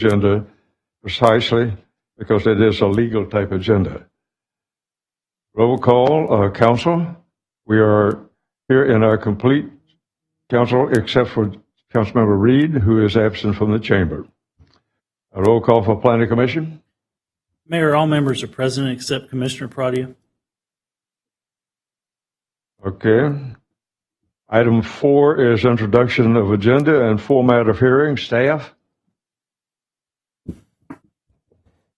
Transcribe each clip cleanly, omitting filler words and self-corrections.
agenda precisely because it is a legal type agenda. Roll call, council. We are here in our complete council except for Councilmember Reed, who is absent from the chamber. A roll call for Planning Commission. Mayor, all members are present except Commissioner Pradia. Okay. Item 4 is introduction of agenda and format of hearing. Staff.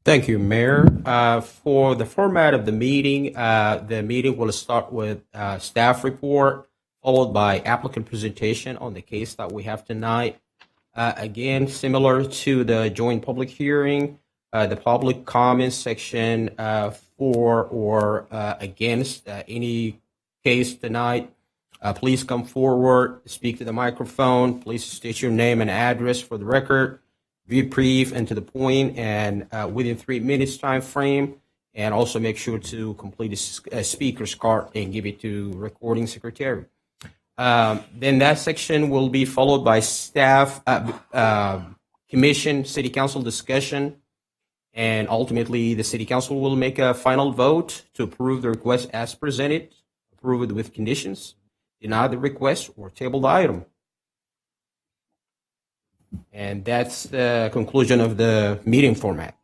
Thank you, Mayor. For the format of the meeting will start with staff report, followed by applicant presentation on the case that we have tonight. Again, similar to the joint public hearing, the public comments section for or against any case tonight. Please come forward, speak to the microphone. Please state your name and address for the record. Be brief and to the point, and within 3 minutes time frame. And also make sure to complete a speaker's card and give it to recording secretary. Then that section will be followed by staff, commission, city council discussion, and ultimately the city council will make a final vote to approve the request as presented, approve it with conditions, deny the request, or table the item. And that's the conclusion of the meeting format.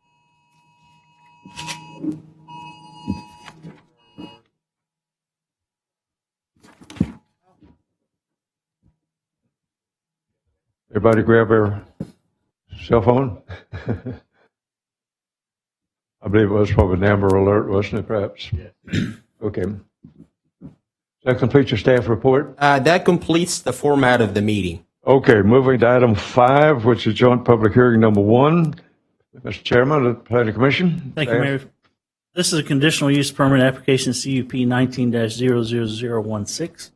Everybody grab their cell phone. I believe it was probably an Amber Alert, wasn't it, perhaps? Yeah. Okay. Does that complete your staff report? That completes the format of the meeting. Okay, moving to item 5, which is joint public hearing number 1. Mr. Chairman of the Planning Commission. Thank you, Mayor. This is a conditional use permit application CUP 19-00016.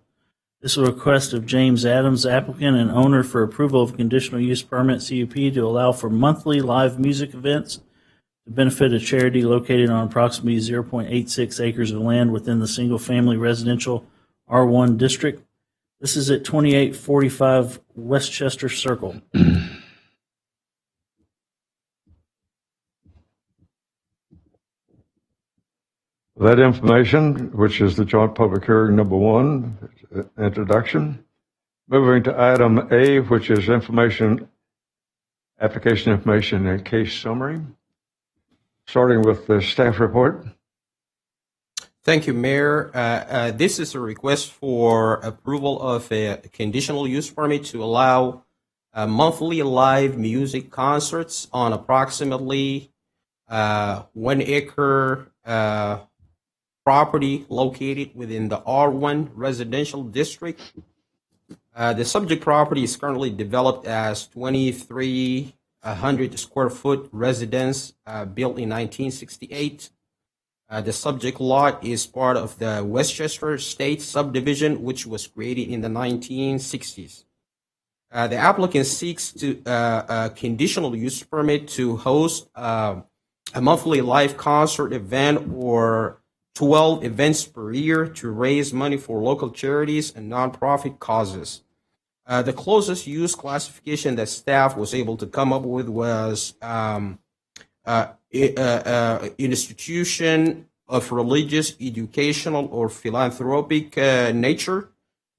This is a request of James Adams, applicant and owner, for approval of conditional use permit CUP to allow for monthly live music events to benefit a charity located on approximately 0.86 acres of land within the single-family residential R1 district. This is at 2845 Westchester Circle. That information, which is the joint public hearing number 1, introduction. Moving to item A, which is information, application information and case summary. Starting with the staff report. Thank you, Mayor. This is a request for approval of a conditional use permit to allow monthly live music concerts on approximately 1 acre property located within the R1 residential district. The subject property is currently developed as 2,300 square foot residence built in 1968. The subject lot is part of the Westchester State subdivision, which was created in the 1960s. The applicant seeks to a conditional use permit to host a monthly live concert event or 12 events per year to raise money for local charities and nonprofit causes. The closest use classification that staff was able to come up with was institution of religious, educational, or philanthropic nature,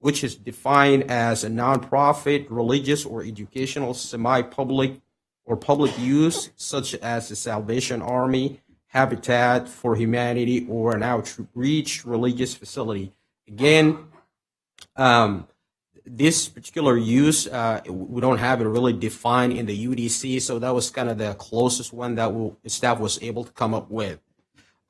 which is defined as a nonprofit, religious, or educational, semi-public, or public use, such as the Salvation Army, Habitat for Humanity, or an outreach religious facility. Again, this particular use, we don't have it really defined in the UDC, so that was kind of the closest one that staff was able to come up with.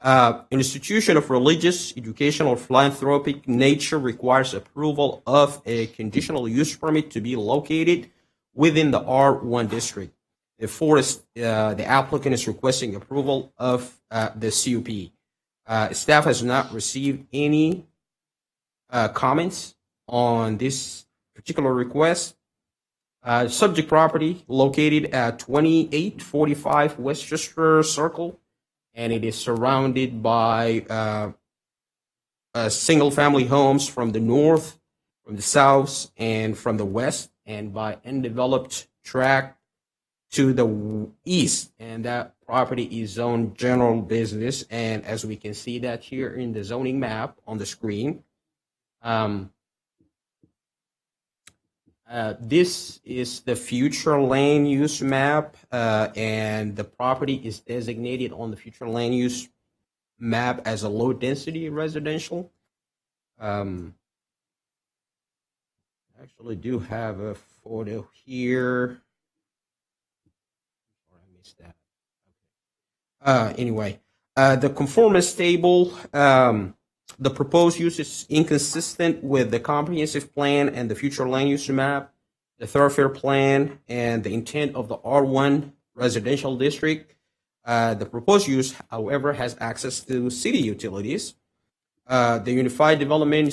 An institution of religious, educational, or philanthropic nature requires approval of a conditional use permit to be located within the R1 district. Therefore, the applicant is requesting approval of the CUP. Staff has not received any comments on this particular request. Subject property located at 2845 Westchester Circle, and it is surrounded by single-family homes from the north, from the south, and from the west, and by undeveloped tract to the east, and that property is zoned general business. And as we can see that here in the zoning map on the screen, this is the future land use map, and the property is designated on the future land use map as a low density residential. Actually do have a photo here. I missed that. Anyway, the conformance table, the proposed use is inconsistent with the comprehensive plan and the future land use map, the thoroughfare plan, and the intent of the R1 residential district. The proposed use, however, has access to city utilities. The Unified Development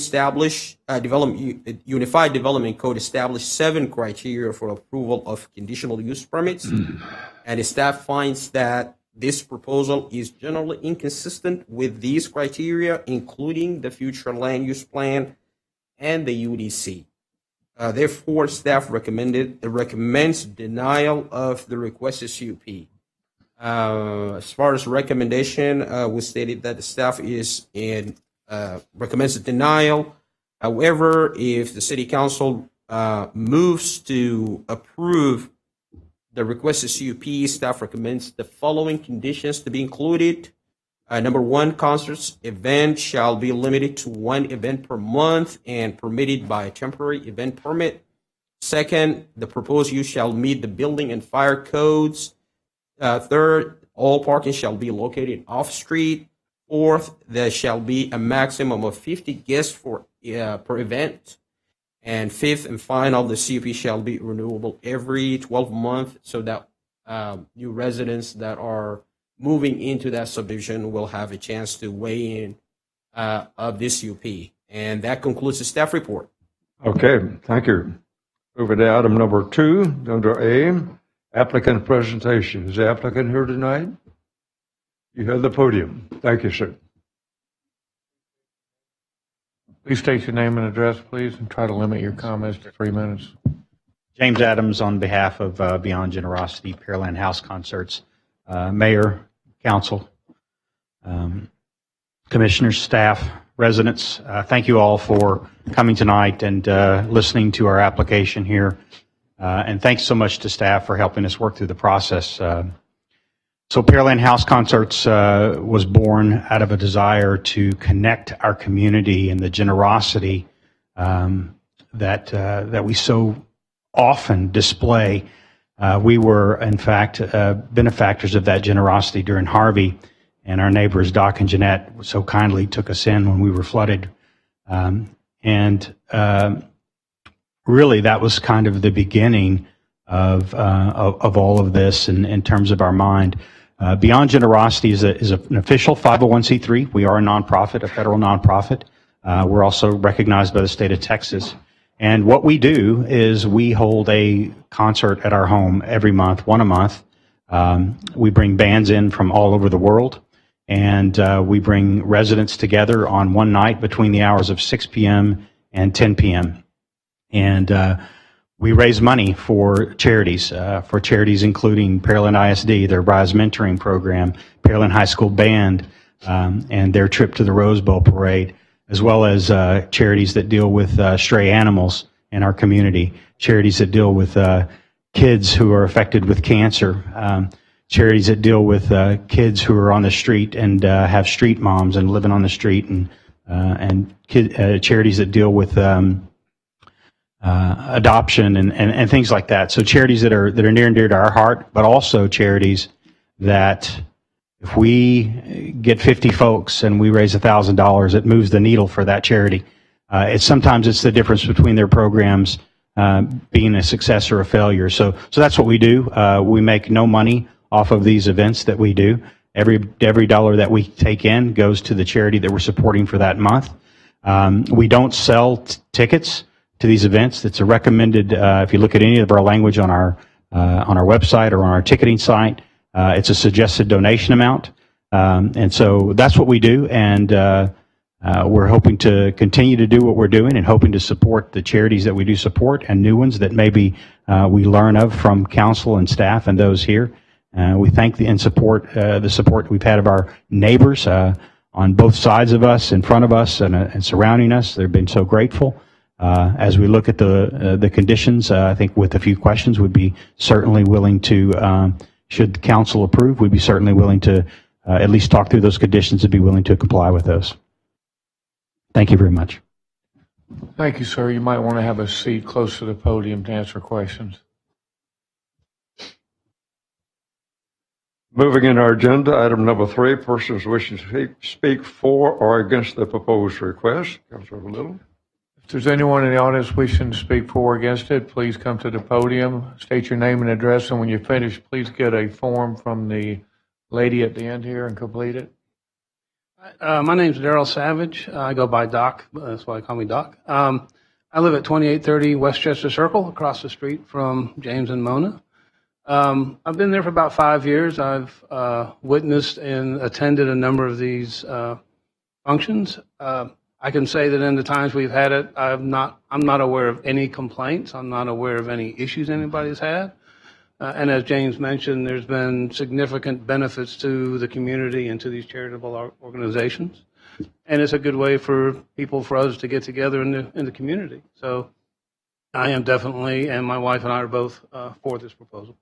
Code established 7 criteria for approval of conditional use permits, and the staff finds that this proposal is generally inconsistent with these criteria, including the future land use plan and the UDC. Therefore, staff recommends denial of the requested CUP. As far as recommendation, we stated that the staff recommends a denial. However, if the city council moves to approve the requested CUP, staff recommends the following conditions to be included. Number 1, concerts event shall be limited to 1 event per month and permitted by a temporary event permit. Second, the proposed use shall meet the building and fire codes. Third, all parking shall be located off-street. Fourth, there shall be a maximum of 50 guests per event. And fifth and final, the CUP shall be renewable every 12 months so that new residents that are moving into that subdivision will have a chance to weigh in of this CUP. And that concludes the staff report. Okay, thank you. Over to item number 2, under A, applicant presentation. Is the applicant here tonight? You have the podium. Thank you, sir. Please state your name and address, please, and try to limit your comments to 3 minutes. James Adams on behalf of Beyond Generosity Pearland House Concerts. Mayor, council, commissioners, staff, residents, thank you all for coming tonight and listening to our application here. And thanks so much to staff for helping us work through the process. So Pearland House Concerts was born out of a desire to connect our community and the generosity that we so often display. We were, in fact, benefactors of that generosity during Harvey, and our neighbors, Doc and Jeanette, so kindly took us in when we were flooded. Really, that was kind of the beginning of all of this in terms of our mind. Beyond Generosity is an official 501c3. We are a nonprofit, a federal nonprofit. We're also recognized by the state of Texas. And what we do is we hold a concert at our home every month, one a month. We bring bands in from all over the world, and we bring residents together on one night between the hours of 6 p.m. and 10 p.m. And we raise money for charities including Pearland ISD, their Rise Mentoring Program, Pearland High School Band, and their trip to the Rose Bowl Parade, as well as charities that deal with stray animals in our community, charities that deal with kids who are affected with cancer, charities that deal with kids who are on the street and have street moms and living on the street, and charities that deal with adoption and things like that. So charities that are near and dear to our heart, but also charities that if we get 50 folks and we raise $1,000, it moves the needle for that charity. Sometimes it's the difference between their programs being a success or a failure. So that's what we do. We make no money off of these events that we do. Every dollar that we take in goes to the charity that we're supporting for that month. We don't sell tickets to these events. It's a recommended, if you look at any of our language on our website or on our ticketing site, it's a suggested donation amount. And so that's what we do. And We're hoping to continue to do what we're doing and hoping to support the charities that we do support and new ones that maybe we learn of from council and staff and those here. We thank the support we've had of our neighbors on both sides of us, in front of us, and surrounding us. They've been so grateful. As we look at the conditions, I think with a few questions, we'd be certainly willing to, should the council approve, we'd be certainly willing to at least talk through those conditions and be willing to comply with those. Thank you very much. Thank you, sir. You might want to have a seat close to the podium to answer questions. Moving in our agenda, item number 3, persons wishing to speak for or against the proposed request. Councilor Little. If there's anyone in the audience wishing to speak for or against it, please come to the podium, state your name and address, and when you're finished, please get a form from the lady at the end here and complete it. My name's Daryl Savage. I go by Doc. That's why they call me Doc. I live at 2830 Westchester Circle, across the street from James and Mona. I've been there for about 5 years. I've witnessed and attended a number of these functions. I can say that in the times we've had it, I'm not aware of any complaints. I'm not aware of any issues anybody's had. And as James mentioned, there's been significant benefits to the community and to these charitable organizations. And it's a good way for us to get together in the community. So I am definitely, and my wife and I are both for this proposal.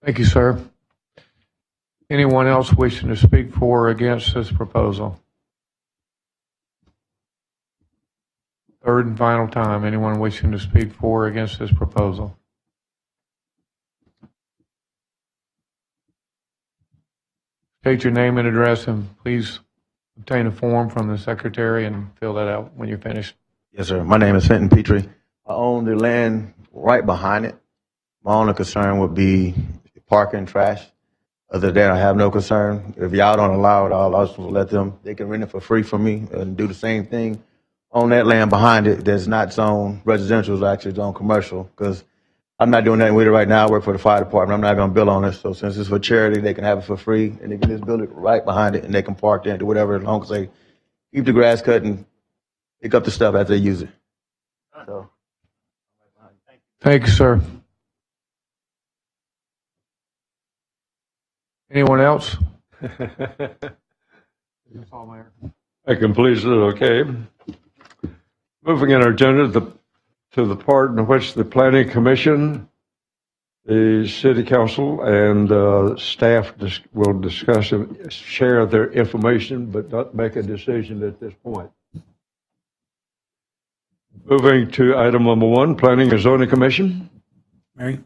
Thank you, sir. Anyone else wishing to speak for or against this proposal? Third and final time, anyone wishing to speak for or against this proposal? State your name and address, and please obtain a form from the secretary and fill that out when you're finished. Yes, sir. My name is Fenton Petrie. I own the land right behind it. My only concern would be parking, trash. Other than that, I have no concern. If y'all don't allow it, I'll also let them. They can rent it for free from me and do the same thing on that land behind it that's not zoned residential, is actually zoned commercial, because I'm not doing anything with it right now. I work for the fire department. I'm not going to bill on it. So since it's for charity, they can have it for free, and they can just build it right behind it, and they can park there and do whatever, as long as they keep the grass cut and pick up the stuff as they use it. So, Thank you, sir. Anyone else? That completes it, okay. Moving in our agenda to the part in which the Planning Commission, the City Council, and staff will discuss and share their information, but not make a decision at this point. Moving to item number 1, Planning and Zoning Commission. Mary?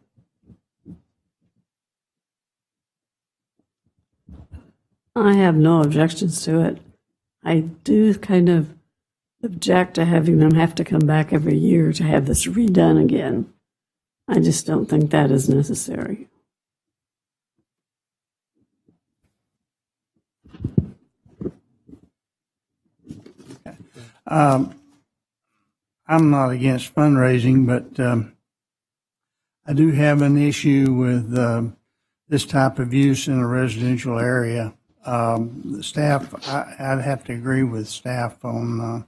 I have no objections to it. I do kind of object to having them have to come back every year to have this redone again. I just don't think that is necessary. I'm not against fundraising, but I do have an issue with this type of use in a residential area. The staff, I'd have to agree with staff on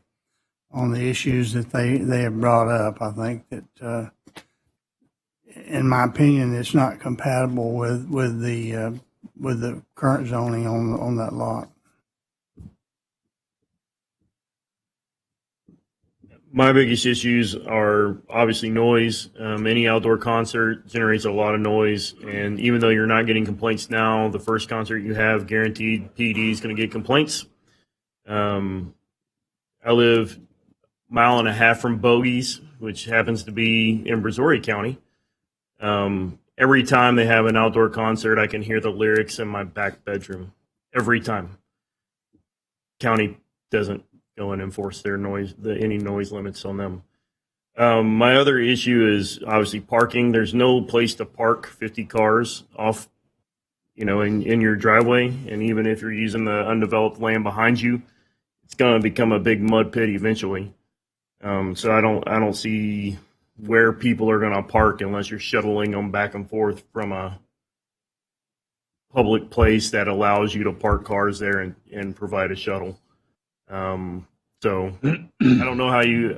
the issues that they have brought up. I think that, in my opinion, it's not compatible with the current zoning on that lot. My biggest issues are obviously noise. Any outdoor concert generates a lot of noise, and even though you're not getting complaints now, the first concert you have, guaranteed PD is going to get complaints. I live a mile and a half from Bogies, which happens to be in Brazoria County. Every time they have an outdoor concert, I can hear the lyrics in my back bedroom. Every time. County doesn't go and enforce their any noise limits on them. My other issue is obviously parking. There's no place to park 50 cars off, in your driveway. And even if you're using the undeveloped land behind you, it's going to become a big mud pit eventually. So I don't see where people are going to park unless you're shuttling them back and forth from a public place that allows you to park cars there and provide a shuttle. So I don't know how you.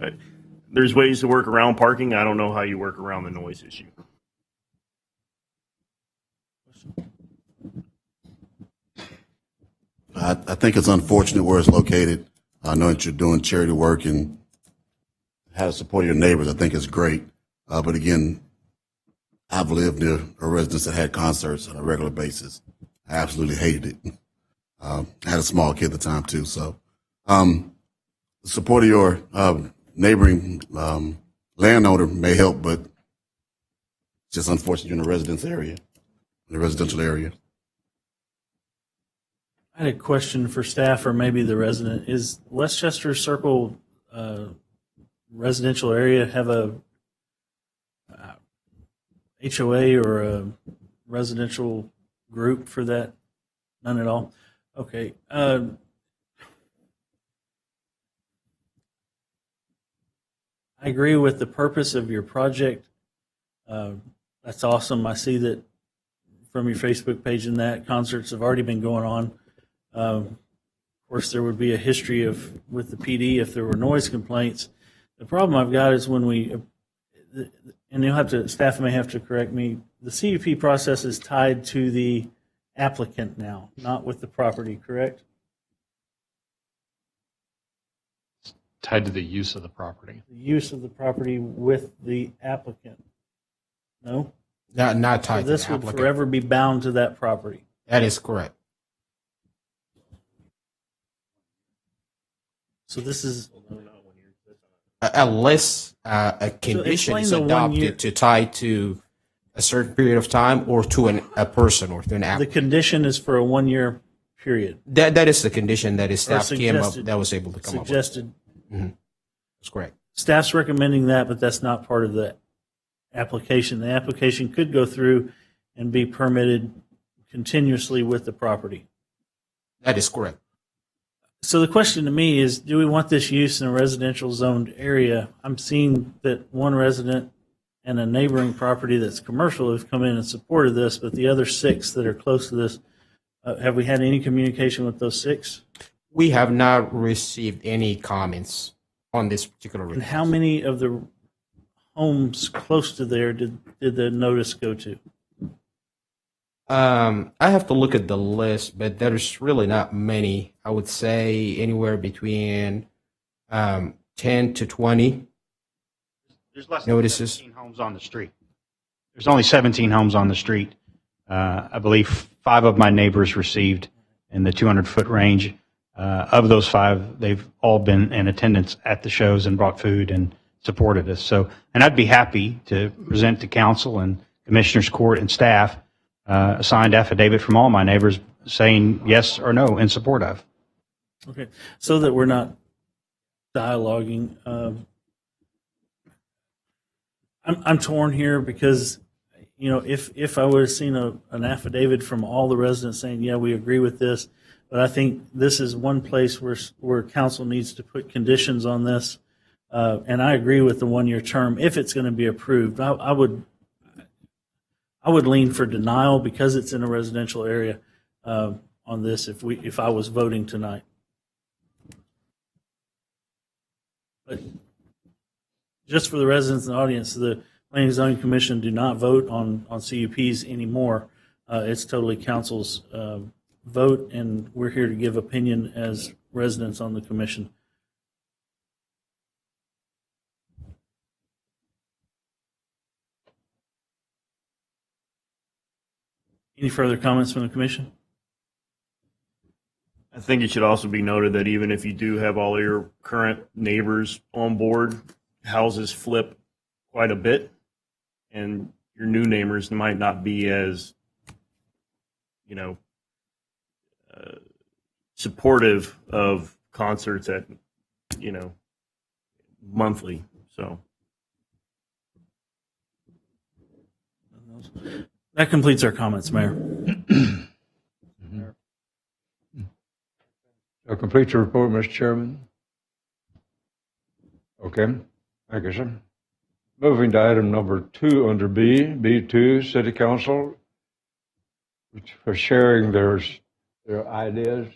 There's ways to work around parking. I don't know how you work around the noise issue. I think it's unfortunate where it's located. I know that you're doing charity work and how to support your neighbors. I think it's great. But again, I've lived near a residence that had concerts on a regular basis. I absolutely hated it. I had a small kid at the time too. So, the support of your neighboring landowner may help, but it's just unfortunate you're in a residential area. I had a question for staff or maybe the resident. Is Westchester Circle residential area have a HOA or a residential group for that? None at all? Okay. I agree with the purpose of your project. That's awesome. I see that from your Facebook page and that concerts have already been going on. Of course, there would be a history with the PD if there were noise complaints. The problem I've got is when and staff may have to correct me, the CUP process is tied to the applicant now, not with the property, correct? Tied to the use of the property. The use of the property with the applicant. No? Not So tied to this the would applicant. forever be bound to that property. That is correct. So this is, Unless a condition explain is the 1 year- adopted to tie to a certain period of time or to a person or to an the applicant. condition is for a 1 year period. That is the condition that his staff came up, suggested- that was able to come up with. Suggested. That's correct. Staff's recommending that, but that's not part of the application. The application could go through and be permitted continuously with the property. That is correct. So the question to me is, do we want this use in a residential zoned area? I'm seeing that one resident and a neighboring property that's commercial have come in and supported this, but the other 6 that are close to this, have we had any communication with those 6? We have not received any comments on this particular And request. how many of the homes close to there did the notice go to? I have to look at the list, but there's really not many. I would say anywhere between 10 to 20. There's less than Notices. 17 homes on the street. There's only 17 homes on the street. I believe 5 of my neighbors received in the 200-foot range. Of those 5, they've all been in attendance at the shows and brought food and supported us. So, and I'd be happy to present to council and commissioners court and staff a signed affidavit from all my neighbors saying yes or no in support of. Okay, so that we're not dialoguing. I'm torn here because, if I would have seen an affidavit from all the residents saying, yeah, we agree with this, but I think this is one place where council needs to put conditions on this. And I agree with the 1-year term if it's going to be approved. I would lean for denial because it's in a residential area on this if I was voting tonight. But just for the residents in the audience, the Planning and Zoning Commission do not vote on CUPs anymore. It's totally council's vote, and we're here to give opinion as residents on the commission. Any further comments from the commission? I think it should also be noted that even if you do have all your current neighbors on board, houses flip quite a bit, and your new neighbors might not be as, supportive of concerts at, monthly. So That completes our comments, Mayor. Complete your report, Mr. Chairman. Okay, thank you, sir. Moving to item number 2 under B2, City Council for sharing their ideas,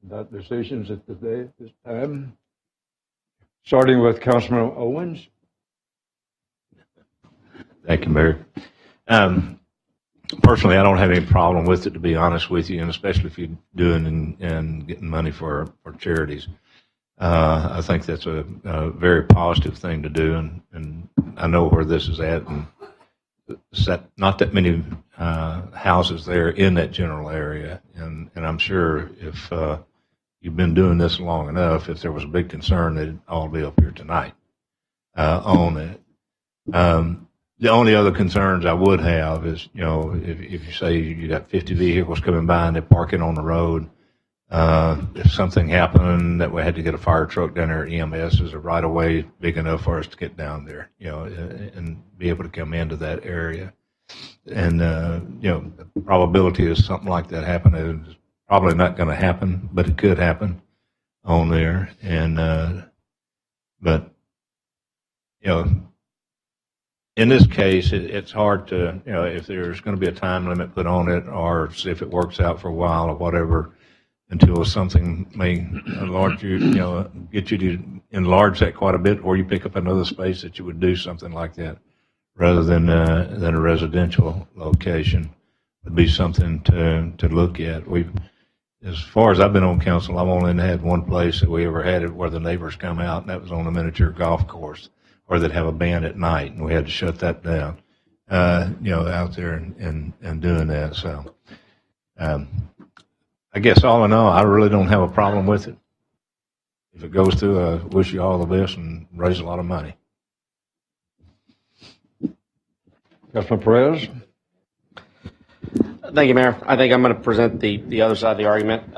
That decisions at this time. Starting with Councilman Owens. Thank you, Mayor. Personally, I don't have any problem with it, to be honest with you, and especially if you're doing and getting money for charities. I think that's a very positive thing to do, and I know where this is at, and it's not that many houses there in that general area, and I'm sure if you've been doing this long enough, if there was a big concern, they'd all be up here tonight on it. The only other concerns I would have is, if you say you got 50 vehicles coming by and they're parking on the road, if something happened that we had to get a fire truck down there at EMS, is a right of way big enough for us to get down there, and be able to come into that area. And, the probability of something like that happening is probably not going to happen, but it could happen on there. And, but, in this case, it's hard to, if there's going to be a time limit put on it, or see if it works out for a while or whatever, until something may enlarge you, get you to enlarge that quite a bit, or you pick up another space that you would do something like that, rather than a residential location, would be something to look at. As far as I've been on council, I've only had one place that we ever had it where the neighbors come out, and that was on a miniature golf course, or they'd have a band at night, and we had to shut that down, out there and doing that. So, I guess all in all, I really don't have a problem with it. If it goes through, I wish you all the best and raise a lot of money. Councilman Perez. Thank you, Mayor. I think I'm going to present the other side of the argument.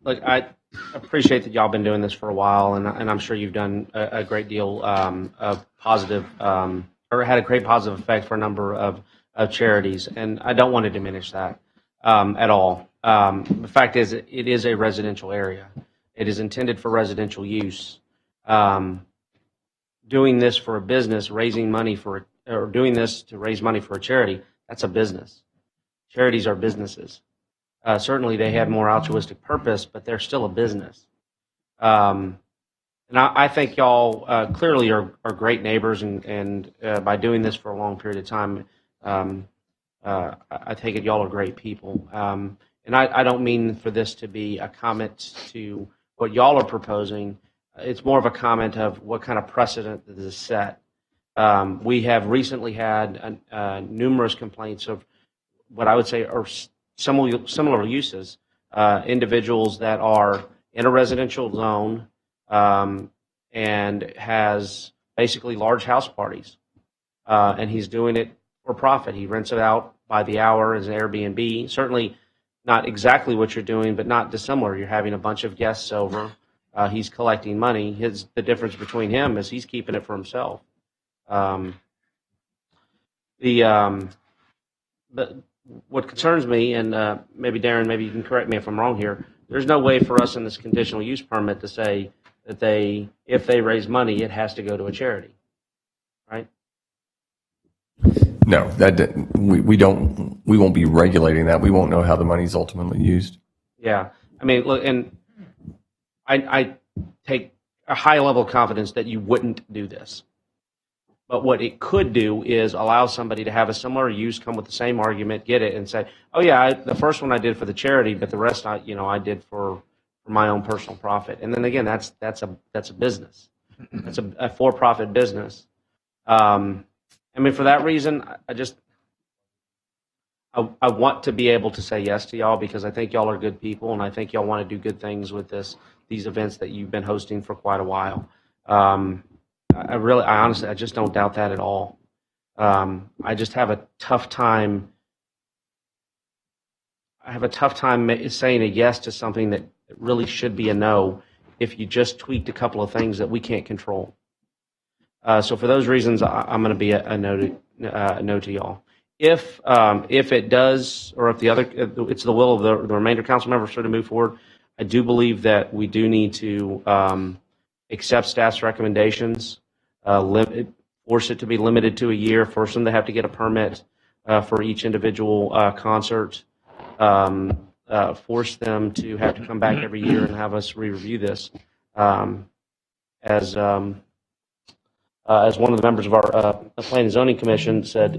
Look, I appreciate that y'all been doing this for a while, and I'm sure you've done a great deal of positive, or had a great positive effect for a number of charities, and I don't want to diminish that at all. The fact is, it is a residential area. It is intended for residential use. Doing this for a business, raising money or doing this to raise money for a charity, that's a business. Charities are businesses. Certainly, they have more altruistic purpose, but they're still a business. And I think y'all clearly are great neighbors, and by doing this for a long period of time, I take it y'all are great people. And I don't mean for this to be a comment to what y'all are proposing. It's more of a comment of what kind of precedent that is set. We have recently had numerous complaints of what I would say are similar uses, individuals that are in a residential zone and has basically large house parties, and he's doing it for profit. He rents it out by the hour as an Airbnb. Certainly not exactly what you're doing, but not dissimilar. You're having a bunch of guests over. He's collecting money. The difference between him is he's keeping it for himself. But what concerns me, and maybe Darren, maybe you can correct me if I'm wrong here, there's no way for us in this conditional use permit to say that if they raise money, it has to go to a charity, right? No, we won't be regulating that. We won't know how the money is ultimately used. Yeah. I mean, look, and I take a high level of confidence that you wouldn't do this. But what it could do is allow somebody to have a similar use, come with the same argument, get it, and say, "Oh yeah, the first one I did for the charity, but the rest I did for my own personal profit." And then again, that's a business. That's a for-profit business. I mean, for that reason, I want to be able to say yes to y'all, because I think y'all are good people, and I think y'all want to do good things with these events that you've been hosting for quite a while. I honestly, I just don't doubt that at all. I just have a tough time. I have a tough time saying a yes to something that really should be a no if you just tweaked a couple of things that we can't control. So for those reasons, I'm going to be a no to y'all. If it does, or if it's the will of the remainder council members to move forward, I do believe that we do need to accept staff's recommendations, force it to be limited to a year, force them to have to get a permit for each individual concert, force them to have to come back every year and have us re-review this. As one of the members of our Planning and Zoning Commission said,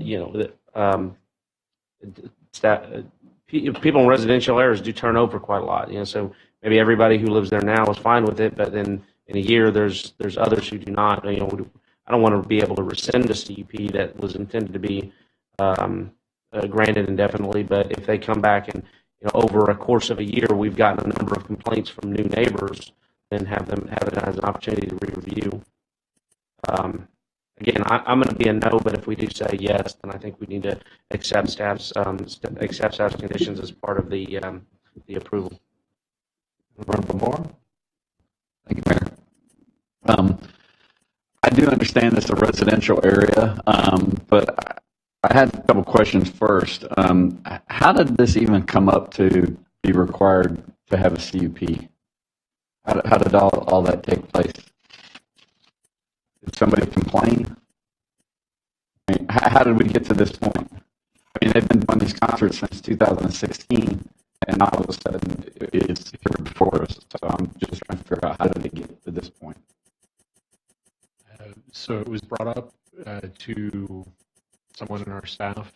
that people in residential areas do turn over quite a lot. So maybe everybody who lives there now is fine with it, but then in a year there's others who do not. I don't want to be able to rescind a CUP that was intended to be granted indefinitely, but if they come back and over a course of a year we've gotten a number of complaints from new neighbors, then have it as an opportunity to re-review. Again, I'm going to be a no, but if we do say yes, then I think we need to accept staff's conditions as part of the approval. Thank you, Mayor. I do understand this is a residential area, but I had a couple questions first. How did this even come up to be required to have a CUP? How did all that take place? Did somebody complain? I mean, how did we get to this point? I mean, they've been doing these concerts since 2016, and all of a sudden it's here before us. So I'm just trying to figure out how did they get to this point. So it was brought up to someone in our staff.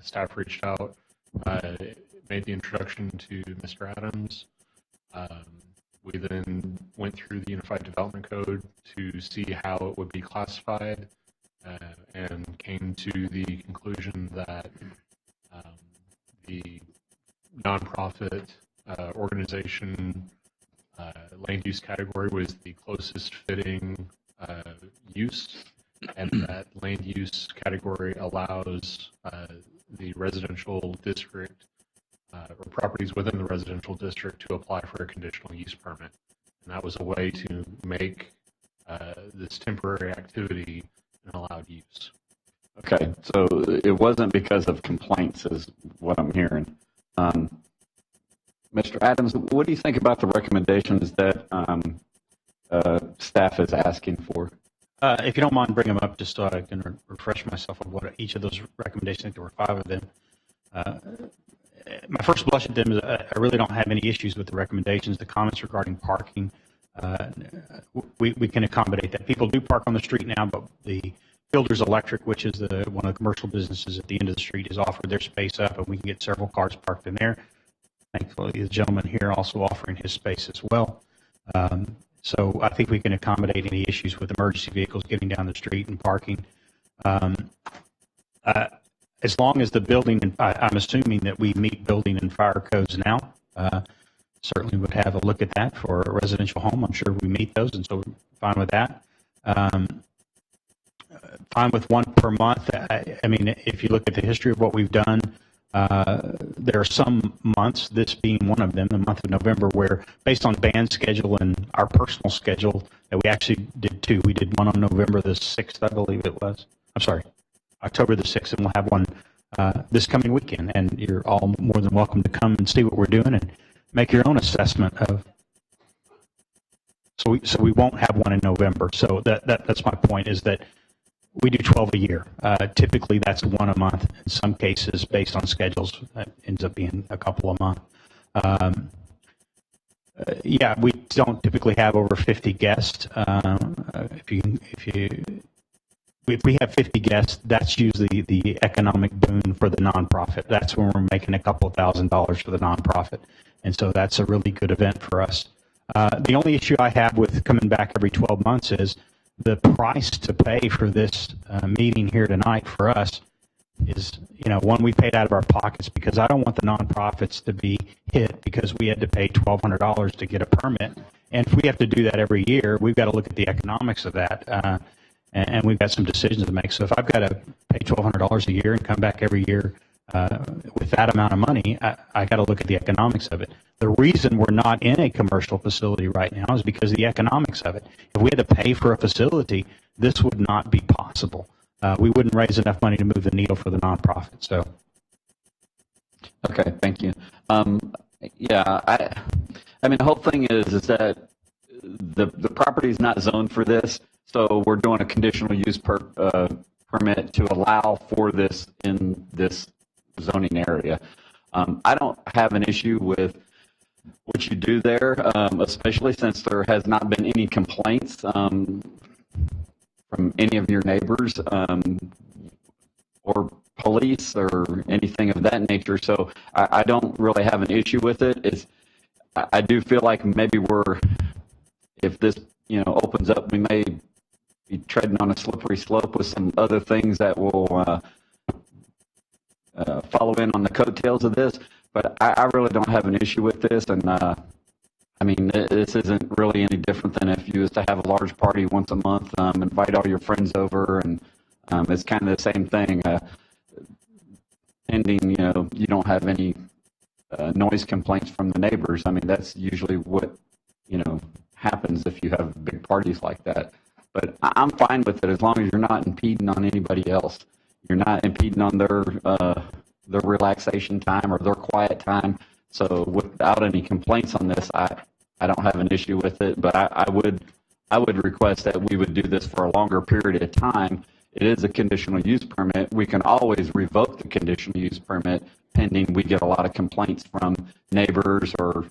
Staff reached out, made the introduction to Mr. Adams. We then went through the Unified Development Code to see how it would be classified, and came to the conclusion that the nonprofit organization land use category was the closest fitting use, and that land use category allows the residential district or properties within the residential district to apply for a conditional use permit. And that was a way to make this temporary activity an allowed use. Okay, so it wasn't because of complaints is what I'm hearing. Mr. Adams, what do you think about the recommendations that staff is asking for? If you don't mind, bring them up just so I can refresh myself on what each of those recommendations, I think there were 5 of them. My first blush at them is I really don't have any issues with the recommendations. The comments regarding parking, we can accommodate that. People do park on the street now, but the Builders Electric, which is one of the commercial businesses at the end of the street, has offered their space up, and we can get several cars parked in there. Thankfully, the gentleman here also offering his space as well. So I think we can accommodate any issues with emergency vehicles getting down the street and parking. As long as the building, and I'm assuming that we meet building and fire codes now, certainly would have a look at that for a residential home. I'm sure we meet those, and so we're fine with that. Fine with 1 per month. I mean, if you look at the history of what we've done, there are some months, this being one of them, the month of November, where based on band schedule and our personal schedule, that we actually did 2. We did one on November the 6th, I believe it was. I'm sorry, October the 6th, and we'll have one this coming weekend. And you're all more than welcome to come and see what we're doing and make your own assessment of. So we won't have one in November. So that's my point, is that we do 12 a year. Typically, that's 1 a month. In some cases, based on schedules, that ends up being a couple a month. Yeah, we don't typically have over 50 guests. If we have 50 guests, that's usually the economic boon for the nonprofit. That's when we're making a couple of $1,000s for the nonprofit. And so that's a really good event for us. The only issue I have with coming back every 12 months is the price to pay for this meeting here tonight for us is, one we paid out of our pockets, because I don't want the nonprofits to be hit because we had to pay $1,200 to get a permit. And if we have to do that every year, we've got to look at the economics of that. And we've got some decisions to make. So if I've got to pay $1,200 a year and come back every year with that amount of money, I got to look at the economics of it. The reason we're not in a commercial facility right now is because of the economics of it. If we had to pay for a facility, this would not be possible. We wouldn't raise enough money to move the needle for the nonprofit. So, okay, thank you. Yeah, I mean, the whole thing is that the property is not zoned for this, so we're doing a conditional use permit to allow for this in this zoning area. I don't have an issue with what you do there, especially since there has not been any complaints from any of your neighbors or police or anything of that nature. So I don't really have an issue with it. I do feel like maybe if this opens up, we may be treading on a slippery slope with some other things that will follow in on the coattails of this. But I really don't have an issue with this, and I mean, this isn't really any different than if you was to have a large party once a month, invite all your friends over, and it's kind of the same thing. Pending, you don't have any noise complaints from the neighbors. I mean, that's usually what happens if you have big parties like that. But I'm fine with it as long as you're not impeding on anybody else. You're not impeding on their relaxation time or their quiet time. So without any complaints on this, I don't have an issue with it. But I would request that we would do this for a longer period of time. It is a conditional use permit. We can always revoke the conditional use permit pending we get a lot of complaints from neighbors or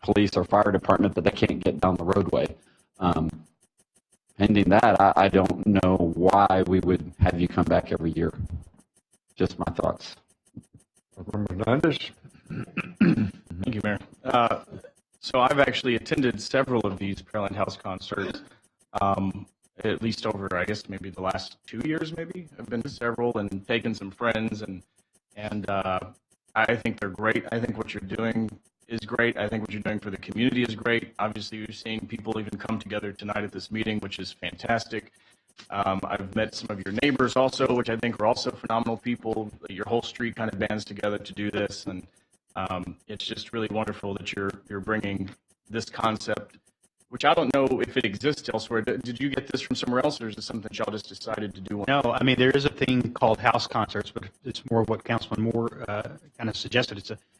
police or fire department that they can't get down the roadway. Pending that, I don't know why we would have you come back every year. Just my thoughts. Hernandez? Thank you, Mayor. So I've actually attended several of these Pearland House concerts, at least over, I guess, maybe the last 2 years, maybe. I've been to several and taken some friends, and I think they're great. I think what you're doing is great. I think what you're doing for the community is great. Obviously, you're seeing people even come together tonight at this meeting, which is fantastic. I've met some of your neighbors also, which I think are also phenomenal people. Your whole street kind of bands together to do this, and it's just really wonderful that you're bringing this concept, which I don't know if it exists elsewhere. Did you get this from somewhere else, or is this something y'all just decided to do? No, I mean, there is a thing called house concerts, but it's more what Councilman Moore kind of suggested.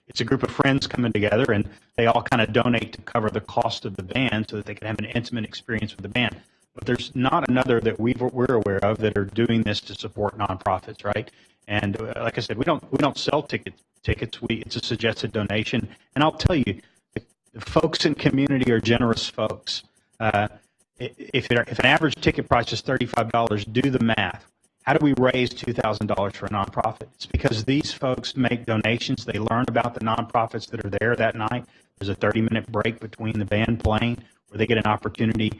It's a group of friends coming together, and they all kind of donate to cover the cost of the band so that they can have an intimate experience with the band. But there's not another that we're aware of that are doing this to support nonprofits, right? And like I said, we don't sell tickets. It's a suggested donation, and I'll tell you, the folks in community are generous folks. If an average ticket price is $35, do the math. How do we raise $2,000 for a nonprofit? It's because these folks make donations. They learn about the nonprofits that are there that night. There's a 30-minute break between the band playing where they get an opportunity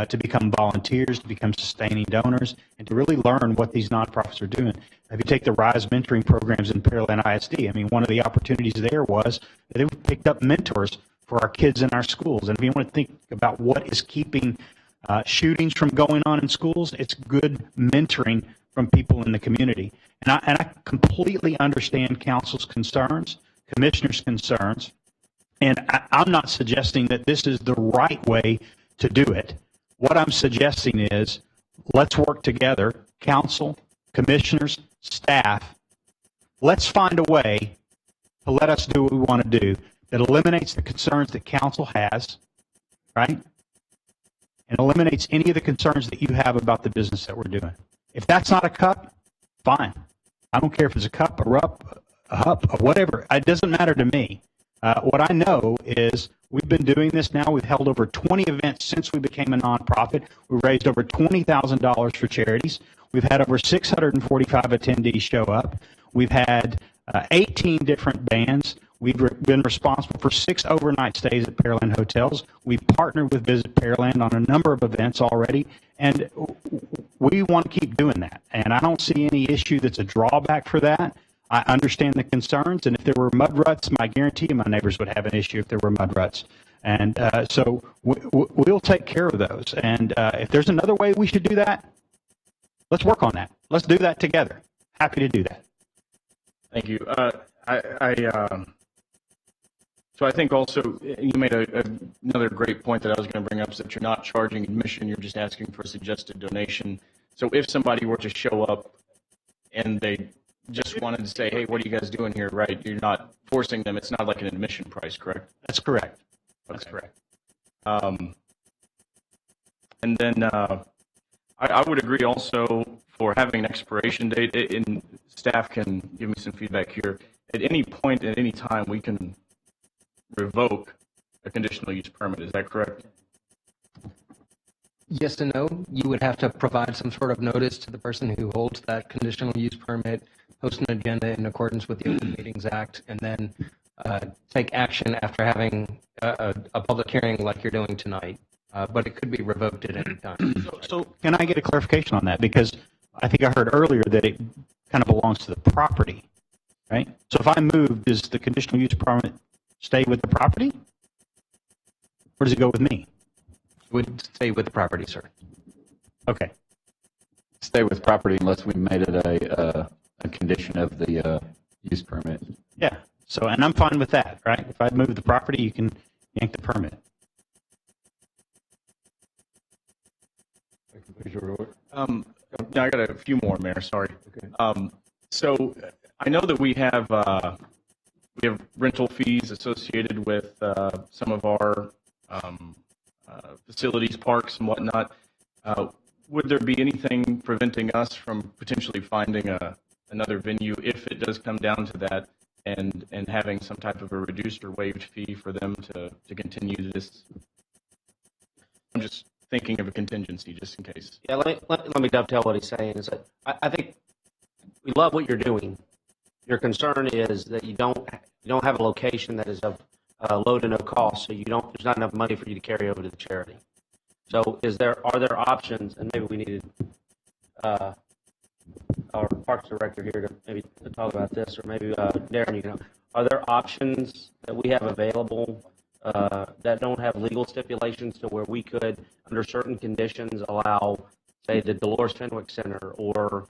to become volunteers, to become sustaining donors, and to really learn what these nonprofits are doing. If you take the RISE mentoring programs in Pearland ISD, I mean, one of the opportunities there was that they picked up mentors for our kids in our schools. And if you want to think about what is keeping shootings from going on in schools, it's good mentoring from people in the community. And I completely understand council's concerns, commissioners' concerns, and I'm not suggesting that this is the right way to do it. What I'm suggesting is let's work together, council, commissioners, staff. Let's find a way to let us do what we want to do that eliminates the concerns that council has, right? And eliminates any of the concerns that you have about the business that we're doing. If that's not a cup, fine. I don't care if it's a cup, a rup, a hup, or whatever. It doesn't matter to me. What I know is we've been doing this now. We've held over 20 events since we became a nonprofit. We've raised over $20,000 for charities. We've had over 645 attendees show up. We've had 18 different bands. We've been responsible for 6 overnight stays at Pearland hotels. We've partnered with Visit Pearland on a number of events already, and we want to keep doing that. And I don't see any issue that's a drawback for that. I understand the concerns, and if there were mud ruts, I guarantee you my neighbors would have an issue if there were mud ruts. And so we'll take care of those. And if there's another way we should do that, let's work on that. Let's do that together. Happy to do that. Thank you. So I think also you made another great point that I was going to bring up, is that you're not charging admission, you're just asking for a suggested donation. So if somebody were to show up and they just wanted to say, hey, what are you guys doing here, right? You're not forcing them. It's not like an admission price, correct? That's correct. That's Okay. correct. And then I would agree also for having an expiration date, and staff can give me some feedback here. at any point, at any time, we can revoke a conditional use permit. Is that correct? Yes and no. You would have to provide some sort of notice to the person who holds that conditional use permit, post an agenda in accordance with the Open Meetings Act, and then take action after having a public hearing like you're doing tonight. But it could be revoked at any time. So can I get a clarification on that? Because I think I heard earlier that it kind of belongs to the property, right? So if I move, does the conditional use permit stay with the property? Or does it go with me? Would stay with the property, sir. Okay. Stay with property unless we made it a condition of the use permit. Yeah. So, and I'm fine with that, right? If I move the property, you can yank the permit. Yeah, I got a few more, Mayor. Sorry. Okay. So I know that we have rental fees associated with some of our facilities, parks, and whatnot. Would there be anything preventing us from potentially finding another venue if it does come down to that, and having some type of a reduced or waived fee for them to continue this? I'm just thinking of a contingency just in case. Yeah, let me dovetail what he's saying. Is that I think we love what you're doing. Your concern is that you don't have a location that is of low to no cost, so there's not enough money for you to carry over to the charity. So are there options, and maybe we needed our Parks Director here to maybe talk about this, or maybe Darren, are there options that we have available that don't have legal stipulations to where we could, under certain conditions, allow, say, the Dolores Fenwick Center or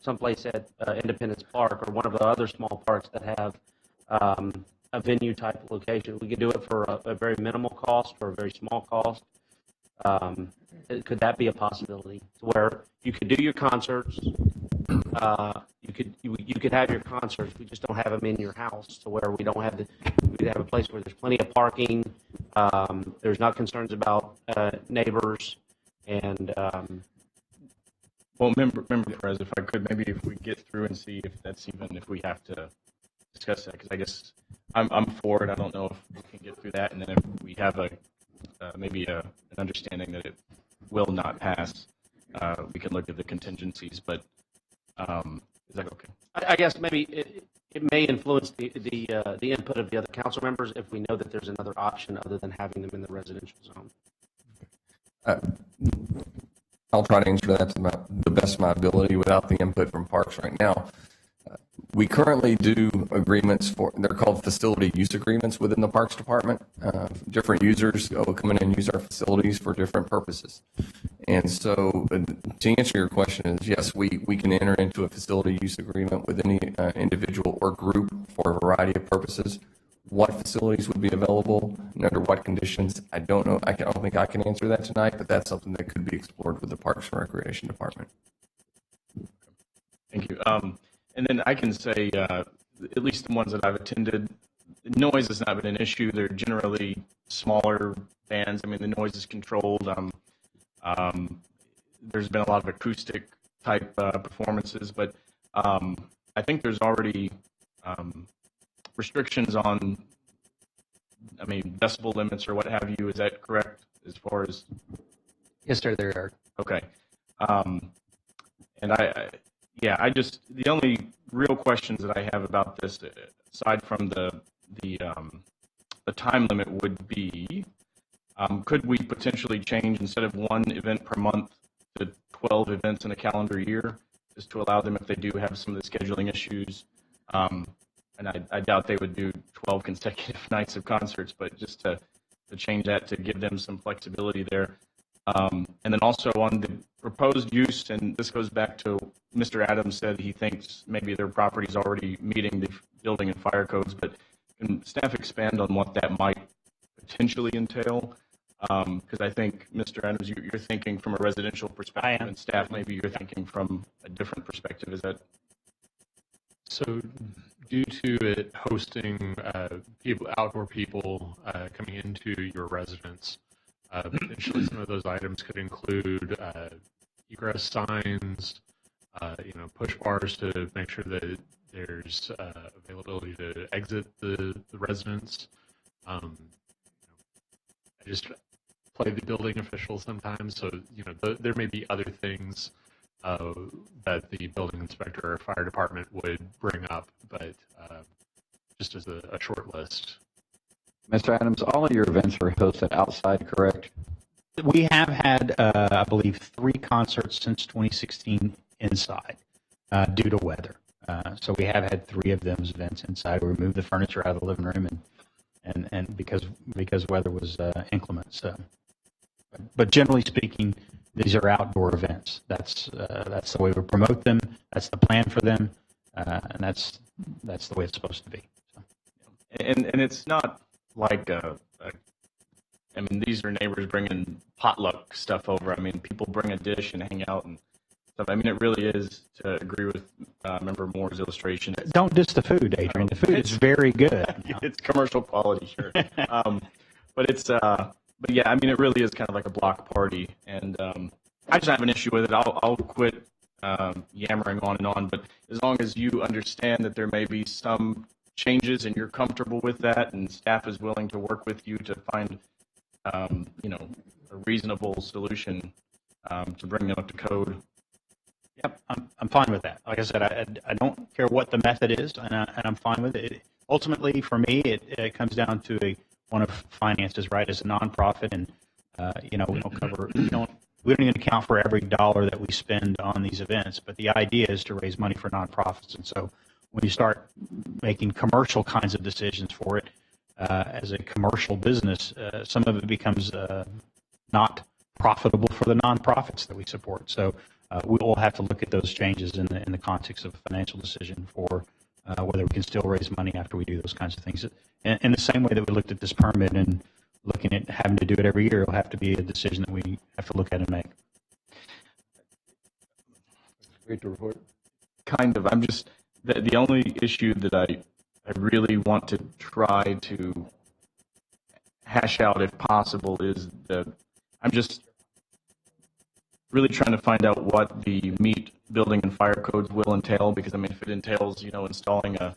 someplace at Independence Park or one of the other small parks that have a venue type of location? We could do it for a very minimal cost or a very small cost. Could that be a possibility to where you could do your concerts? You could have your concerts. We just don't have them in your house, to where we don't have we'd have a place where there's plenty of parking. There's not concerns about neighbors and. Well, member Perez, if I could, maybe if we get through and see if that's even, if we have to discuss that, because I guess I'm for it. I don't know if we can get through that, and then if we have maybe an understanding that it will not pass, we can look at the contingencies. But is that okay? I guess maybe it may influence the input of the other council members if we know that there's another option other than having them in the residential zone. I'll try to answer that to the best of my ability without the input from Parks right now. We currently do agreements they're called facility use agreements within the Parks Department. Different users will come in and use our facilities for different purposes. And so to answer your question is, yes, we can enter into a facility use agreement with any individual or group for a variety of purposes. What facilities would be available and under what conditions, I don't know. I don't think I can answer that tonight, but that's something that could be explored with the Parks and Recreation Department. Thank you. And then I can say, at least the ones that I've attended, noise has not been an issue. They're generally smaller bands. I mean, the noise is controlled. There's been a lot of acoustic type performances, but I think there's already restrictions on, decibel limits or what have you. Is that correct as far as? Yes, sir, there are. Okay. And I just, the only real questions that I have about this, aside from the time limit, would be, could we potentially change, instead of one event per month, to 12 events in a calendar year, just to allow them, if they do have some of the scheduling issues, and I doubt they would do 12 consecutive nights of concerts, but just to change that, to give them some flexibility there. And then also on the proposed use, and this goes back to Mr. Adams said he thinks maybe their property is already meeting the building and fire codes, but can staff expand on what that might potentially entail? Because I think, Mr. Adams, you're thinking from a residential perspective, and staff, maybe you're thinking from a different perspective. Is that? So due to it hosting outdoor people coming into your residence, potentially some of those items could include egress signs, push bars to make sure that there's availability to exit the residence. I just play the building official sometimes, so there may be other things that the building inspector or fire department would bring up, but just as a short list. Mr. Adams, all of your events are hosted outside, correct? We have had, I believe, 3 concerts since 2016 inside due to weather. So we have had 3 of those events inside. We removed the furniture out of the living room and because weather was inclement. So, but generally speaking, these are outdoor events. That's the way we promote them. That's the plan for them, and that's the way it's supposed to be. So. And it's not like these are neighbors bringing potluck stuff over. I mean, people bring a dish and hang out and stuff. I mean, it really is, to agree with Member Moore's illustration. Don't diss the food, Adrian. The food is very good. It's commercial quality, sure. But it's, but yeah, I mean, it really is kind of like a block party. And I just have an issue with it. I'll quit yammering on and on. But as long as you understand that there may be some changes and you're comfortable with that, and staff is willing to work with you to find, a reasonable solution to bring them up to code. Yep, I'm fine with that. Like I said, I don't care what the method is, and I'm fine with it. Ultimately, for me, it comes down to one of finances, right? As a nonprofit, and we don't even account for every dollar that we spend on these events. But the idea is to raise money for nonprofits, and so when you start making commercial kinds of decisions for it as a commercial business, some of it becomes not profitable for the nonprofits that we support. So we will have to look at those changes in the context of a financial decision for whether we can still raise money after we do those kinds of things. In the same way that we looked at this permit and looking at having to do it every year, it'll have to be a decision that we have to look at and make. Great to report. Kind of. I'm just, the only issue that I really want to try to hash out, if possible, is I'm just really trying to find out what the meat building and fire codes will entail, because I mean, if it entails, installing a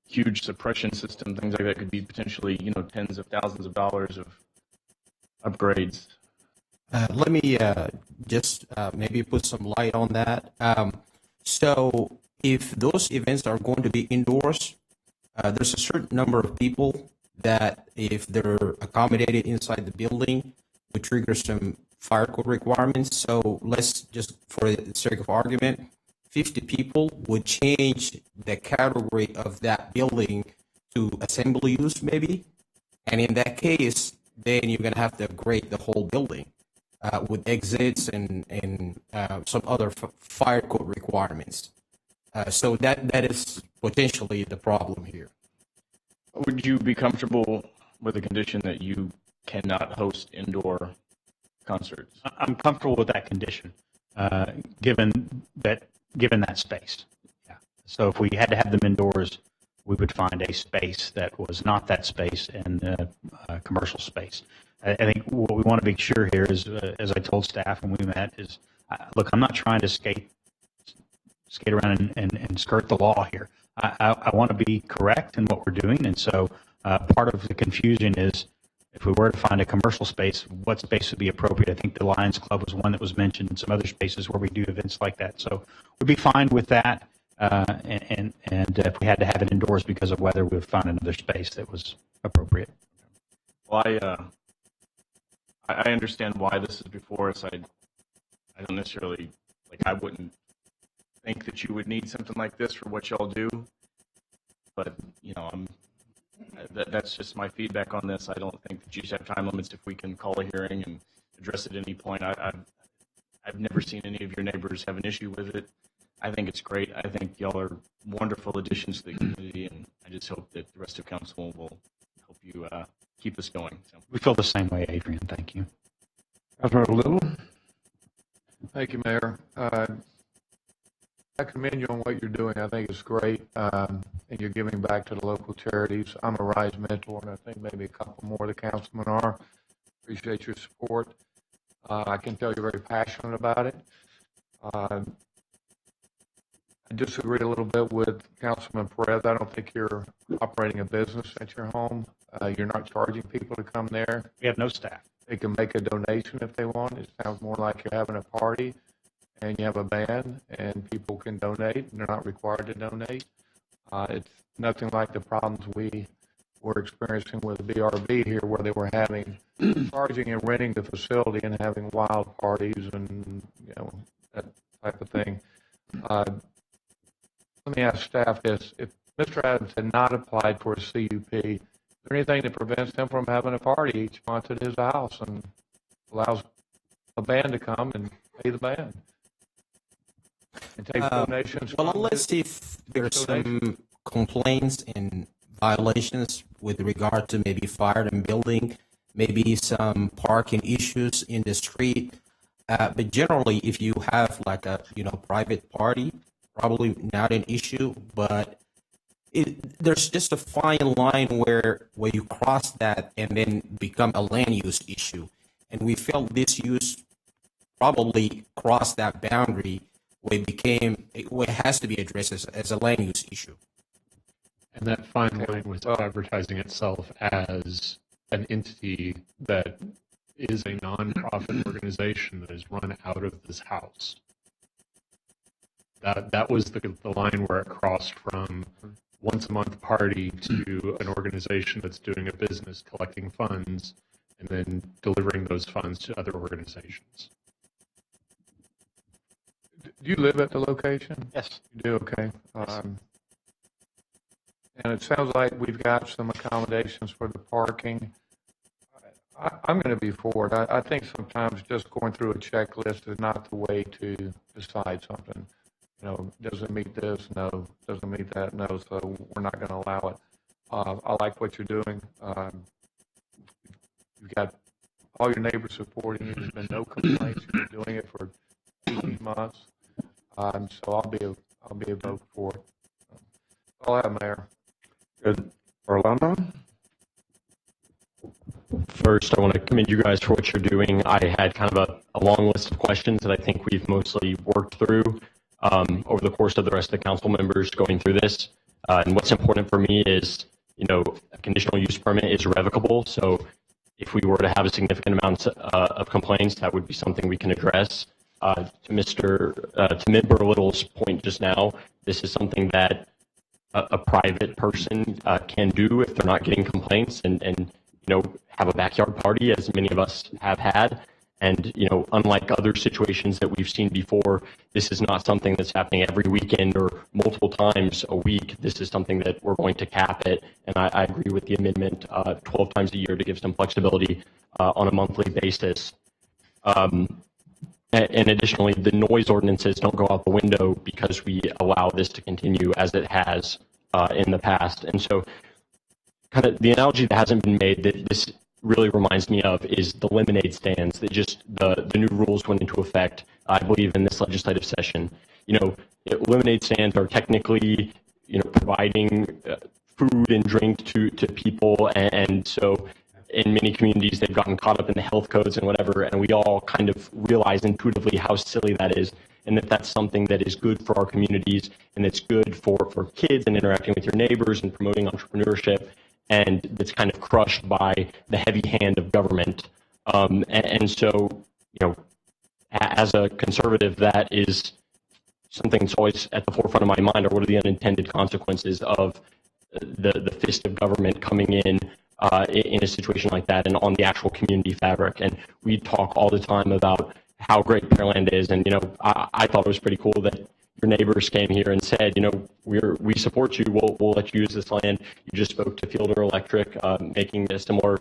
huge suppression system, things like that, could be potentially, tens of thousands of dollars of upgrades. Let me just maybe put some light on that. So if those events are going to be indoors, there's a certain number of people that, if they're accommodated inside the building, would trigger some fire code requirements. So let's just, for the sake of argument, 50 people would change the category of that building to assembly use, maybe. And in that case, then you're going to have to upgrade the whole building with exits and some other fire code requirements. So that is potentially the problem here. Would you be comfortable with the condition that you cannot host indoor concerts? I'm comfortable with that condition, given that space. Yeah. So if we had to have them indoors, we would find a space that was not that space and a commercial space. I think what we want to be sure here is, as I told staff when we met, is look, I'm not trying to skate around and skirt the law here. I want to be correct in what we're doing, and so part of the confusion is, if we were to find a commercial space, what space would be appropriate? I think the Lions Club was one that was mentioned, and some other spaces where we do events like that. So we'd be fine with that, and if we had to have it indoors because of weather, we would find another space that was appropriate. Well, I understand why this is before us. I don't necessarily, I wouldn't think that you would need something like this for what y'all do, but that's just my feedback on this. I don't think that you should have time limits if we can call a hearing and address it at any point. I've never seen any of your neighbors have an issue with it. I think it's great. I think y'all are wonderful additions to the community, and I just hope that the rest of council will help you keep this going. So. We feel the same way, Adrian. Thank you. Councilmember Little. Thank you, Mayor. I commend you on what you're doing. I think it's great, and you're giving back to the local charities. I'm a RISE mentor, and I think maybe a couple more of the councilmen are. Appreciate your support. I can tell you're very passionate about it. I disagree a little bit with Councilman Perez. I don't think you're operating a business at your home. You're not charging people to come there. We have no staff. They can make a donation if they want. It sounds more like you're having a party and you have a band and people can donate and they're not required to donate. It's nothing like the problems we were experiencing with BRB here where they were having charging and renting the facility and having wild parties and that type of thing. Let me ask staff this. If Mr. Adams had not applied for a CUP, is there anything that prevents him from having a party each month at his house and allows a band to come and pay the band? And take donations? Well, let's see if there's some complaints and violations with regard to maybe fire and building, maybe some parking issues in the street. But generally, if you have like a private party, probably not an issue. But there's just a fine line where you cross that and then become a land use issue. And we felt this use probably crossed that boundary where it has to be addressed as a land use issue. And that fine line was advertising itself as an entity that is a nonprofit organization that is run out of this house. That was the line where it crossed from once a month party to an organization that's doing a business collecting funds and then delivering those funds to other organizations. Do you live at the location? Yes. You do, okay. And it sounds like we've got some accommodations for the parking. I'm going to be for it. I think sometimes just going through a checklist is not the way to decide something. Does it meet this? No. Doesn't meet that? No. So we're not going to allow it. I like what you're doing. You've got all your neighbors supporting you. There's been no complaints. You've been doing it for 18 months. So I'll be a vote for it. I'll have, Mayor. Good. Orlando? First, I want to commend you guys for what you're doing. I had kind of a long list of questions that I think we've mostly worked through over the course of the rest of the council members going through this. And what's important for me is, a conditional use permit is revocable. So if we were to have a significant amount of complaints, that would be something we can address. To Member Little's point just now, this is something that a private person can do if they're not getting complaints and have a backyard party, as many of us have had. And, unlike other situations that we've seen before, this is not something that's happening every weekend or multiple times a week. This is something that we're going to cap it. And I agree with the amendment 12 times a year to give some flexibility on a monthly basis. And additionally, the noise ordinances don't go out the window because we allow this to continue as it has in the past. And so kind of the analogy that hasn't been made that this really reminds me of is the lemonade stands that just the new rules went into effect, I believe, in this legislative session. Lemonade stands are technically, providing food and drink to people. And so in many communities, they've gotten caught up in the health codes and whatever. And we all kind of realize intuitively how silly that is. And that's something that is good for our communities and it's good for kids and interacting with your neighbors and promoting entrepreneurship. And it's kind of crushed by the heavy hand of government. And so, as a conservative, that is something that's always at the forefront of my mind, or what are the unintended consequences of the fist of government coming in a situation like that and on the actual community fabric. And we talk all the time about how great Pearland is. And, I thought it was pretty cool that your neighbors came here and said, we support you. We'll let you use this land. You just spoke to Fielder Electric, making a similar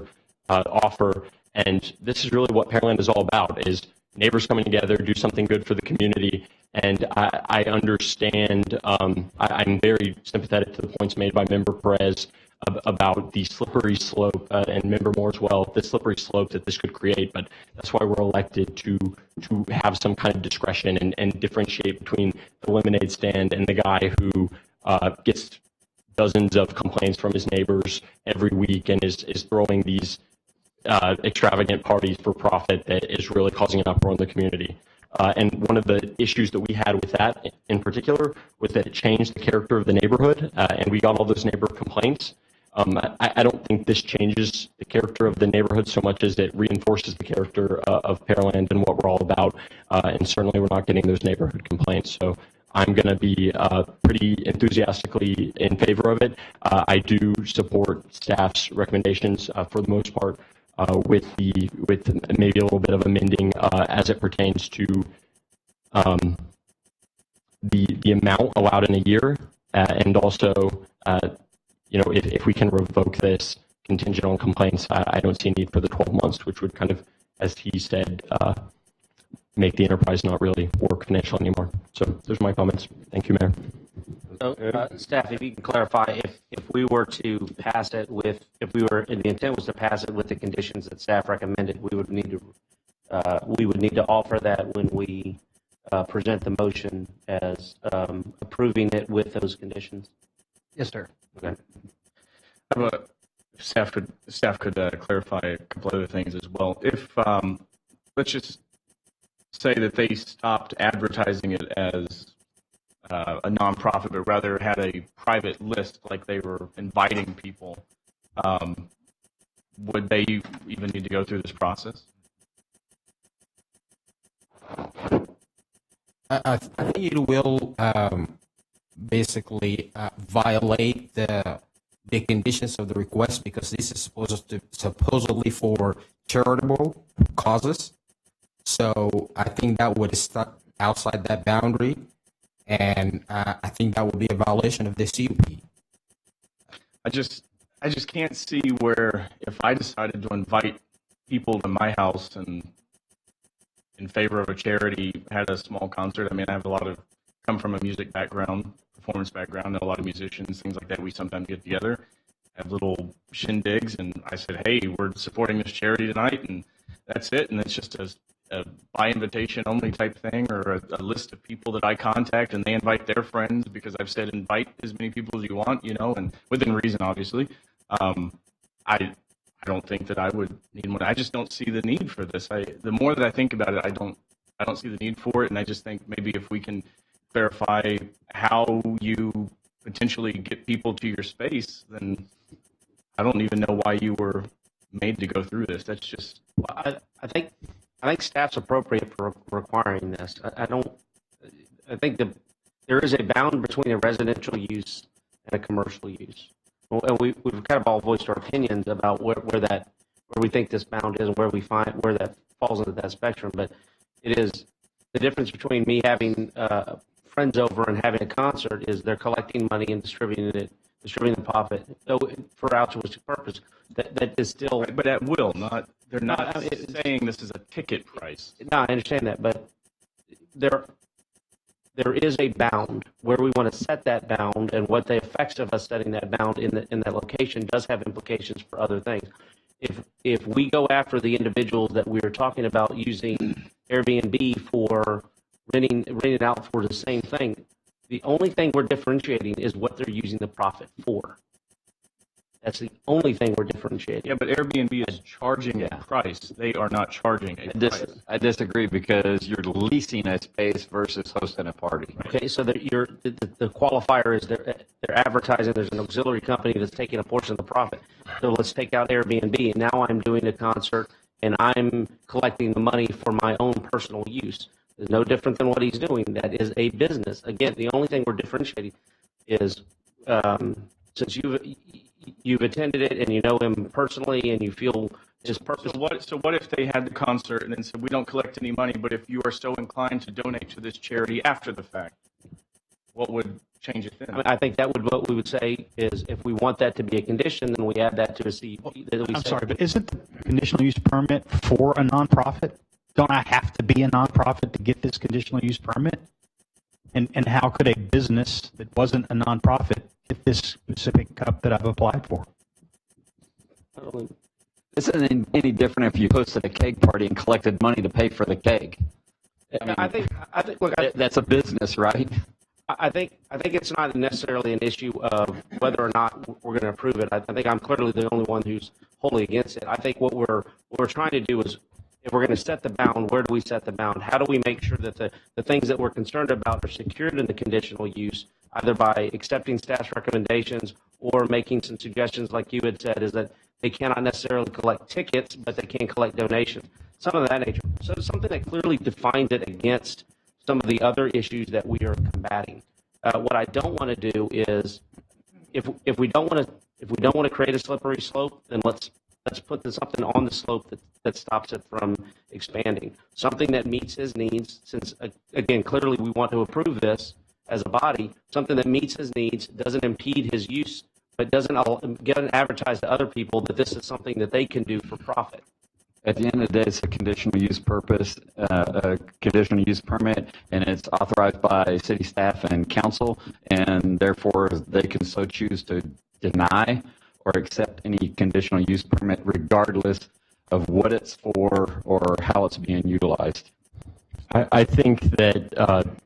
offer. And this is really what Pearland is all about, is neighbors coming together, do something good for the community. And I understand, I'm very sympathetic to the points made by Member Perez about the slippery slope, and Member Moore as well, the slippery slope that this could create. But that's why we're elected to have some kind of discretion and differentiate between the lemonade stand and the guy who gets dozens of complaints from his neighbors every week and is throwing these extravagant parties for profit that is really causing an uproar in the community. And one of the issues that we had with that in particular was that it changed the character of the neighborhood, and we got all those neighbor complaints. I don't think this changes the character of the neighborhood so much as it reinforces the character of Pearland and what we're all about. And certainly we're not getting those neighborhood complaints. So I'm going to be pretty enthusiastically in favor of it. I do support staff's recommendations for the most part, with maybe a little bit of amending as it pertains to the amount allowed in a year, and also if we can revoke this contingent on complaints, I don't see a need for the 12 months, which would kind of, as he said, make the enterprise not really work financially anymore. So those are my comments. Thank you, Mayor. So, staff, if you can clarify, if we were to pass it with, the intent was to pass it with the conditions that staff recommended, we would need to offer that when we present the motion as approving it with those conditions. Yes, sir. Okay. Staff could clarify a couple other things as well. If let's just say that they stopped advertising it as a nonprofit, but rather had a private list, like they were inviting people, would they even need to go through this process? I think it will basically violate the conditions of the request, because this is supposedly for charitable causes. So I think that would stop outside that boundary, and I think that would be a violation of the CUP. I just can't see where, if I decided to invite people to my house and in favor of a charity, had a small concert. I mean, I come from a music background, performance background, and a lot of musicians, things like that. We sometimes get together, have little shindigs, and I said, hey, we're supporting this charity tonight, and that's it. And it's just a by invitation only type thing, or a list of people that I contact, and they invite their friends, because I've said invite as many people as you want, and within reason, obviously. I don't think that I would need one. I just don't see the need for this. The more that I think about it, I don't see the need for it, and I just think maybe if we can clarify how you potentially get people to your space, then I don't even know why you were made to go through this. That's just. I think staff's appropriate for requiring this. I think there is a bound between a residential use and a commercial use. And we've kind of all voiced our opinions about where we think this bound is and where that falls into that spectrum. But it is the difference between me having friends over and having a concert is they're collecting money and distributing the profit for altruistic purpose. That is still, right, but at will, they're not saying this is a ticket price. No, I understand that, but there is a bound where we want to set that bound, and what the effects of us setting that bound in that location does have implications for other things. If we go after the individuals that we are talking about using Airbnb for renting it out for the same thing, the only thing we're differentiating is what they're using the profit for. That's the only thing we're differentiating. Yeah, but Airbnb is charging a price. They are not charging a price. I disagree, because you're leasing a space versus hosting a party. Okay, so the qualifier is they're advertising. There's an auxiliary company that's taking a portion of the profit. So let's take out Airbnb. Now I'm doing a concert, and I'm collecting the money for my own personal use. It's no different than what he's doing. That is a business. Again, the only thing we're differentiating is since you've attended it and you know him personally and you feel his purpose. So what if they had the concert and then said, we don't collect any money, but if you are so inclined to donate to this charity after the fact, what would change it then? I think that would what we would say is, if we want that to be a condition, then we add that to a CUP. I'm sorry, but isn't the conditional use permit for a nonprofit? Don't I have to be a nonprofit to get this conditional use permit? And how could a business that wasn't a nonprofit get this specific cup that I've applied for? This isn't any different if you hosted a cake party and collected money to pay for the cake. I think look, that's a business, right? I think it's not necessarily an issue of whether or not we're going to approve it. I think I'm clearly the only one who's wholly against it. I think what we're trying to do is If we're going to set the bound, where do we set the bound? How do we make sure that the things that we're concerned about are secured in the conditional use, either by accepting staff's recommendations or making some suggestions like you had said, is that they cannot necessarily collect tickets, but they can collect donations, some of that nature. So something that clearly defines it against some of the other issues that we are combating. What I don't want to do is, if we don't want to create a slippery slope, then let's put something on the slope that stops it from expanding. Something that meets his needs, since, again, clearly we want to approve this as a body, something that meets his needs, doesn't impede his use, but doesn't get it advertised to other people that this is something that they can do for profit. At the end of the day, it's a conditional use purpose, a conditional use permit, and it's authorized by city staff and council, and therefore they can so choose to deny or accept any conditional use permit regardless of what it's for or how it's being utilized. I think that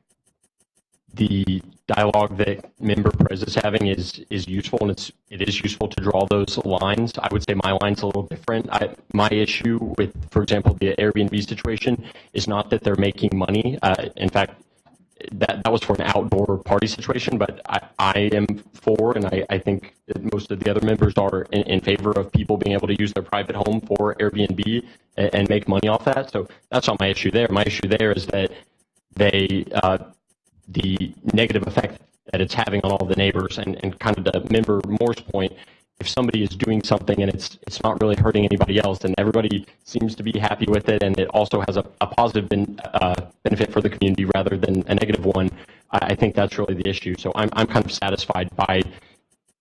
the dialogue that Member Perez is having is useful, and it is useful to draw those lines. I would say my line's a little different. My issue with, for example, the Airbnb situation is not that they're making money. In fact, that was for an outdoor party situation, but I am for, and I think that most of the other members are in favor of people being able to use their private home for Airbnb and make money off that. So that's not my issue there. My issue there is that the negative effect that it's having on all the neighbors, and kind of to Member Moore's point, if somebody is doing something and it's not really hurting anybody else, and everybody seems to be happy with it, and it also has a positive benefit for the community rather than a negative one, I think that's really the issue. So I'm kind of satisfied by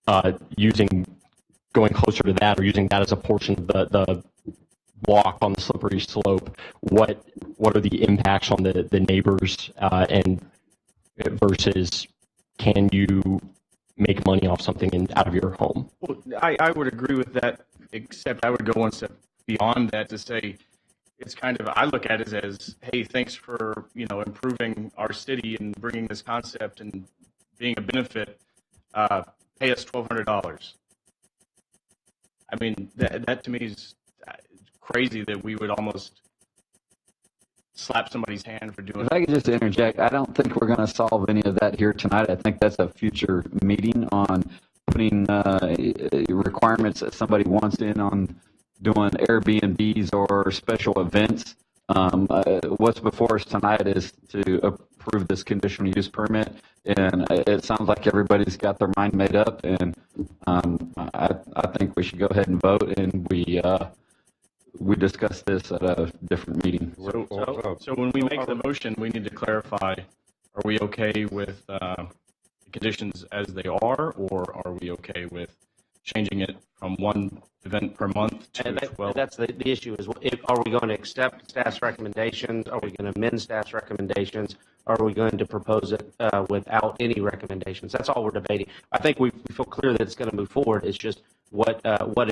going closer to that, or using that as a portion of the walk on the slippery slope. What are the impacts on the neighbors, and versus can you make money off something out of your home? Well, I would agree with that, except I would go one step beyond that to say it's kind of, I look at it as, hey, thanks for, improving our city and bringing this concept and being a benefit. Pay us $1,200. I mean, that to me is crazy that we would almost slap somebody's hand for doing If I could just interject, I don't think we're going to solve any of that here tonight. I think that's a future meeting on putting requirements that somebody wants in on doing Airbnbs or special events. What's before us tonight is to approve this conditional use permit, and it sounds like everybody's got their mind made up, and I think we should go ahead and vote, and we discuss this at a different meeting. So when we make the motion, we need to clarify, are we okay with the conditions as they are, or are we okay with changing it from one event per month to 12? That's the issue, is are we going to accept staff's recommendations? Are we going to amend staff's recommendations? Or are we going to propose it without any recommendations? That's all we're debating. I think we feel clear that it's going to move forward. It's just what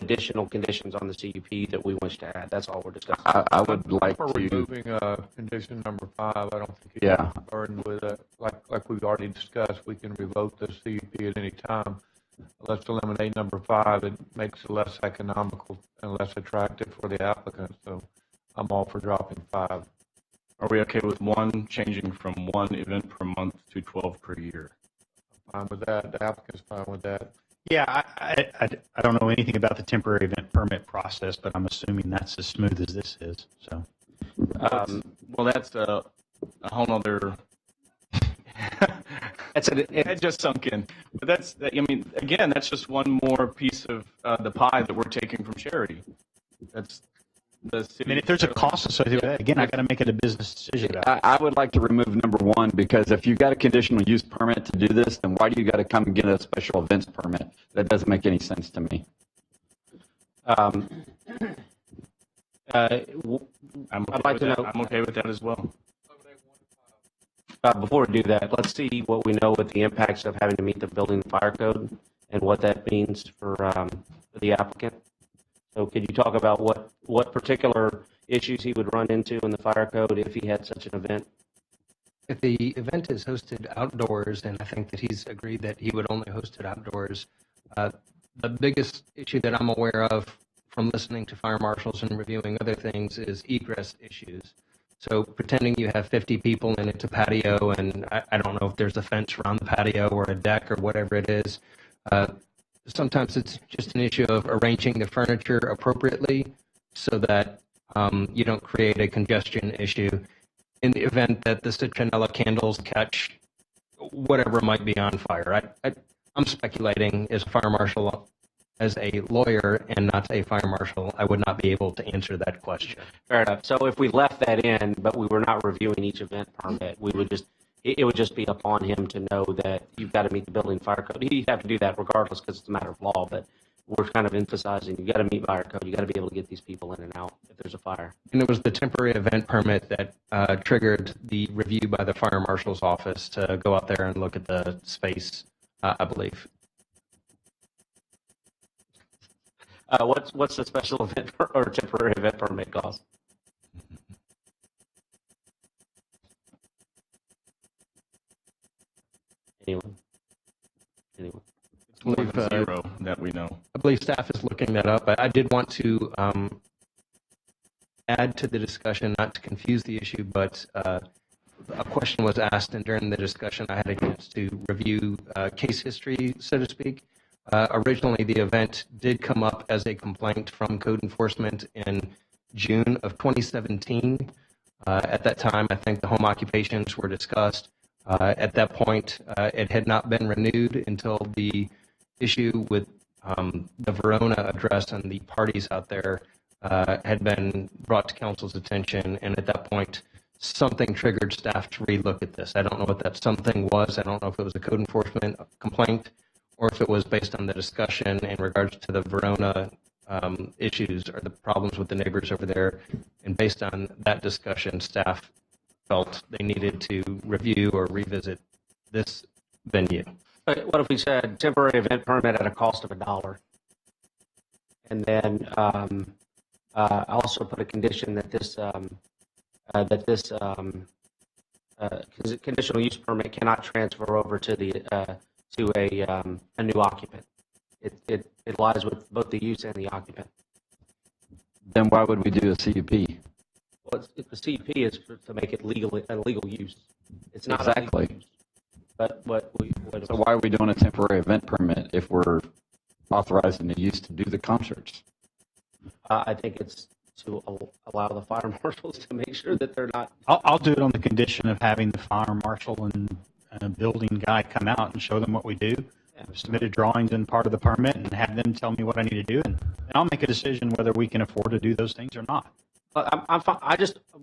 additional conditions on the CUP that we wish to add. That's all we're discussing. I would like For to. removing condition number 5, I don't think you have a burden with it. Like we've already discussed, we can revoke the CUP at any time. Let's eliminate number 5. It makes it less economical and less attractive for the applicant. So I'm all for dropping 5. Are we okay with changing from 1 event per month to 12 per year? Fine with that. The applicant's fine with that. Yeah, I don't know anything about the temporary event permit process, but I'm assuming that's as smooth as this is. So, well, that's a whole nother. It just sunk in. But again, that's just one more piece of the pie that we're taking from charity. That's the city. if there's a cost associated with that, again, I got to make it a business decision about it. I would like to remove number 1, because if you've got a conditional use permit to do this, then why do you got to come and get a special events permit? That doesn't make any sense to me. I'm okay with that as well. Before we do that, let's see what we know with the impacts of having to meet the building and fire code and what that means for the applicant. So could you talk about what particular issues he would run into in the fire code if he had such an event? If the event is hosted outdoors, and I think that he's agreed that he would only host it outdoors, the biggest issue that I'm aware of from listening to fire marshals and reviewing other things is egress issues. So pretending you have 50 people and it's a patio, and I don't know if there's a fence around the patio or a deck or whatever it is. Sometimes it's just an issue of arranging the furniture appropriately so that you don't create a congestion issue in the event that the citronella candles catch whatever might be on fire. I'm speculating as a fire marshal, as a lawyer and not a fire marshal, I would not be able to answer that question. Fair enough. So if we left that in, but we were not reviewing each event permit, it would just be upon him to know that you've got to meet the building fire code. He'd have to do that regardless because it's a matter of law, but we're kind of emphasizing you've got to meet fire code. You've got to be able to get these people in and out if there's a fire. And it was the temporary event permit that triggered the review by the fire marshal's office to go out there and look at the space, I believe. What's the special event or temporary event permit cost? Anyone? It's more than zero that we know. I believe staff is looking that up. I did want to add to the discussion, not to confuse the issue, but a question was asked, and during the discussion, I had a chance to review case history, so to speak. Originally, the event did come up as a complaint from code enforcement in June of 2017. At that time, I think the home occupations were discussed. At that point, it had not been renewed until the issue with the Verona address and the parties out there had been brought to council's attention. And at that point, something triggered staff to relook at this. I don't know what that something was. I don't know if it was a code enforcement complaint or if it was based on the discussion in regards to the Verona issues or the problems with the neighbors over there. And based on that discussion, staff felt they needed to review or revisit this venue. What if we said temporary event permit at a cost of $1? And then also put a condition that this conditional use permit cannot transfer over to a new occupant. It lies with both the use and the occupant. Then why would we do a CUP? Well, the CUP is to make it a legal use. It's not Exactly. A legal use. But So why are we doing a temporary event permit if we're authorizing the use to do the concerts? I think it's to allow the fire marshals to make sure that they're not. I'll do it on the condition of having the fire marshal and building guy come out and show them what we do. Submitted drawings in part of the permit and have them tell me what I need to do, and I'll make a decision whether we can afford to do those things or not. I'm fine.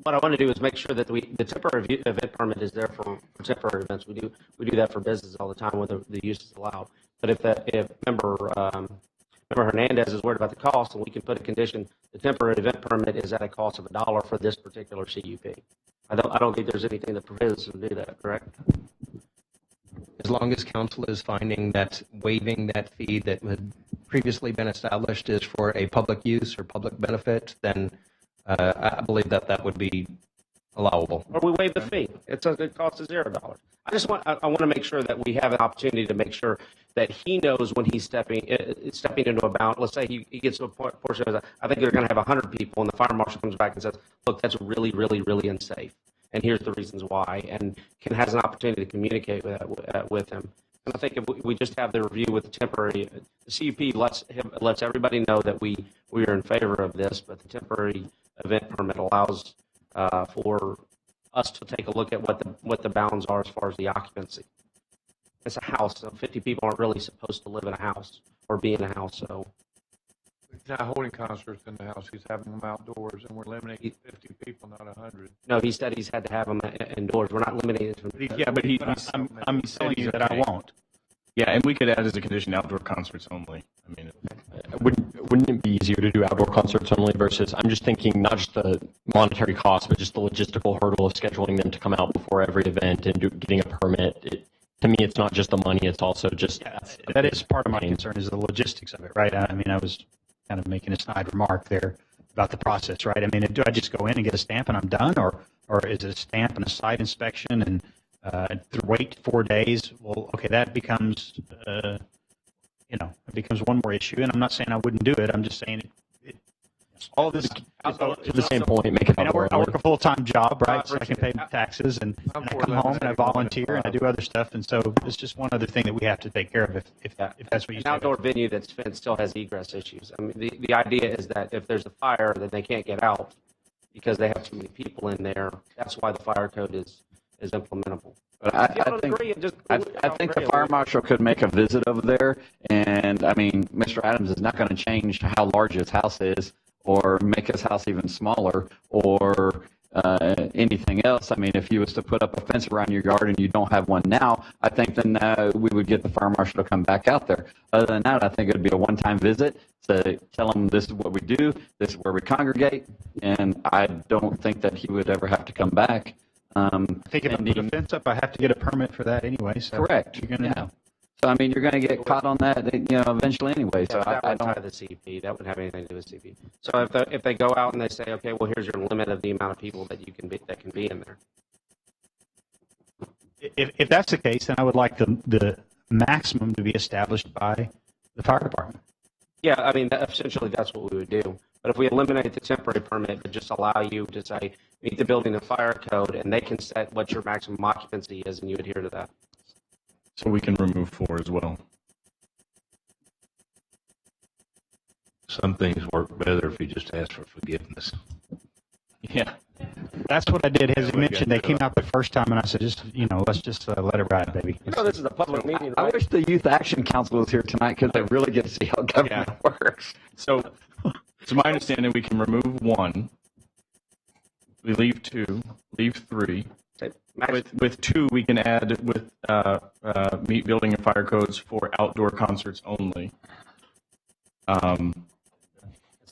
What I want to do is make sure that the temporary event permit is there for temporary events. We do that for business all the time, whether the use is allowed. But if member Hernandez is worried about the cost, and we can put a condition, the temporary event permit is at a cost of $1 for this particular CUP. I don't think there's anything that prohibits us from do that. Correct? As long as council is finding that waiving that fee that had previously been established is for a public use or public benefit, then I believe that would be allowable. Or we waive the fee. It costs us $0. I want to make sure that we have an opportunity to make sure that he knows when he's stepping into a bound. Let's say he gets to a portion of, I think they're going to have 100 people, and the fire marshal comes back and says, look, that's really, really, really unsafe. And here's the reasons why, and has an opportunity to communicate with him. And I think if we just have the review with the temporary, the CUP lets everybody know that we are in favor of this, but the temporary event permit allows for us to take a look at what the bounds are as far as the occupancy. It's a house, so 50 people aren't really supposed to live in a house or be in a house, so. He's not holding concerts in the house. He's having them outdoors, and we're limiting 50 people, not 100. No, he said he's had to have them indoors. We're not limiting it from. Yeah, but I'm telling you that I won't. Yeah, and we could add as a condition outdoor concerts only. I mean, Wouldn't it be easier to do outdoor concerts only versus, I'm just thinking not just the monetary cost, but just the logistical hurdle of scheduling them to come out before every event and getting a permit. To me, it's not just the money, it's also just... Yeah, that is part of my concern is the logistics of it, right? I mean, I was kind of making a snide remark there about the process, right? I mean, do I just go in and get a stamp and I'm done, or is it a stamp and a site inspection and wait 4 days? Well, okay, that becomes, it becomes one more issue. And I'm not saying I wouldn't do it. I'm just saying All of this. To the same point, make it I work a full-time job, right? So I can pay taxes, and I come home and I volunteer and I do other stuff. And so it's just one other thing that we have to take care of if that's what you An say. outdoor venue that's fenced still has egress issues. I mean, the idea is that if there's a fire, then they can't get out because they have too many people in there. That's why the fire code is implementable. But If y'all don't agree, just I think the fire marshal could make a visit over there, and I mean, Mr. Adams is not going to change how large his house is, or make his house even smaller, or anything else. I mean, if you was to put up a fence around your yard and you don't have one now, I think then we would get the fire marshal to come back out there. Other than that, I think it would be a one-time visit to tell him this is what we do, this is where we congregate, and I don't think that he would ever have to come back. I think if I put a fence up, I have to get a permit for that anyway. So correct. You're gonna, yeah. So I mean, you're going to get caught on that, eventually anyway. So that I wouldn't tie don't. the CP. That wouldn't have anything to do with CP. So if they go out and they say, okay, well, here's your limit of the amount of people that can be in there. If that's the case, then I would like the maximum to be established by the fire department. Yeah, I mean, essentially that's what we would do. But if we eliminate the temporary permit, but just allow you to say, meet the building and fire code, and they can set what your maximum occupancy is, and you adhere to that. So we can remove 4 as well. Some things work better if you just ask for forgiveness. Yeah. That's what I did. As you mentioned, they came out the first time, and I said, let's just let it ride, baby. You know, this is a public meeting, I right? wish the Youth Action Council was here tonight because they really get to see how government works. So, to my understanding, we can remove 1. We leave 2, leave 3. With 2, we can add with meet building and fire codes for outdoor concerts only.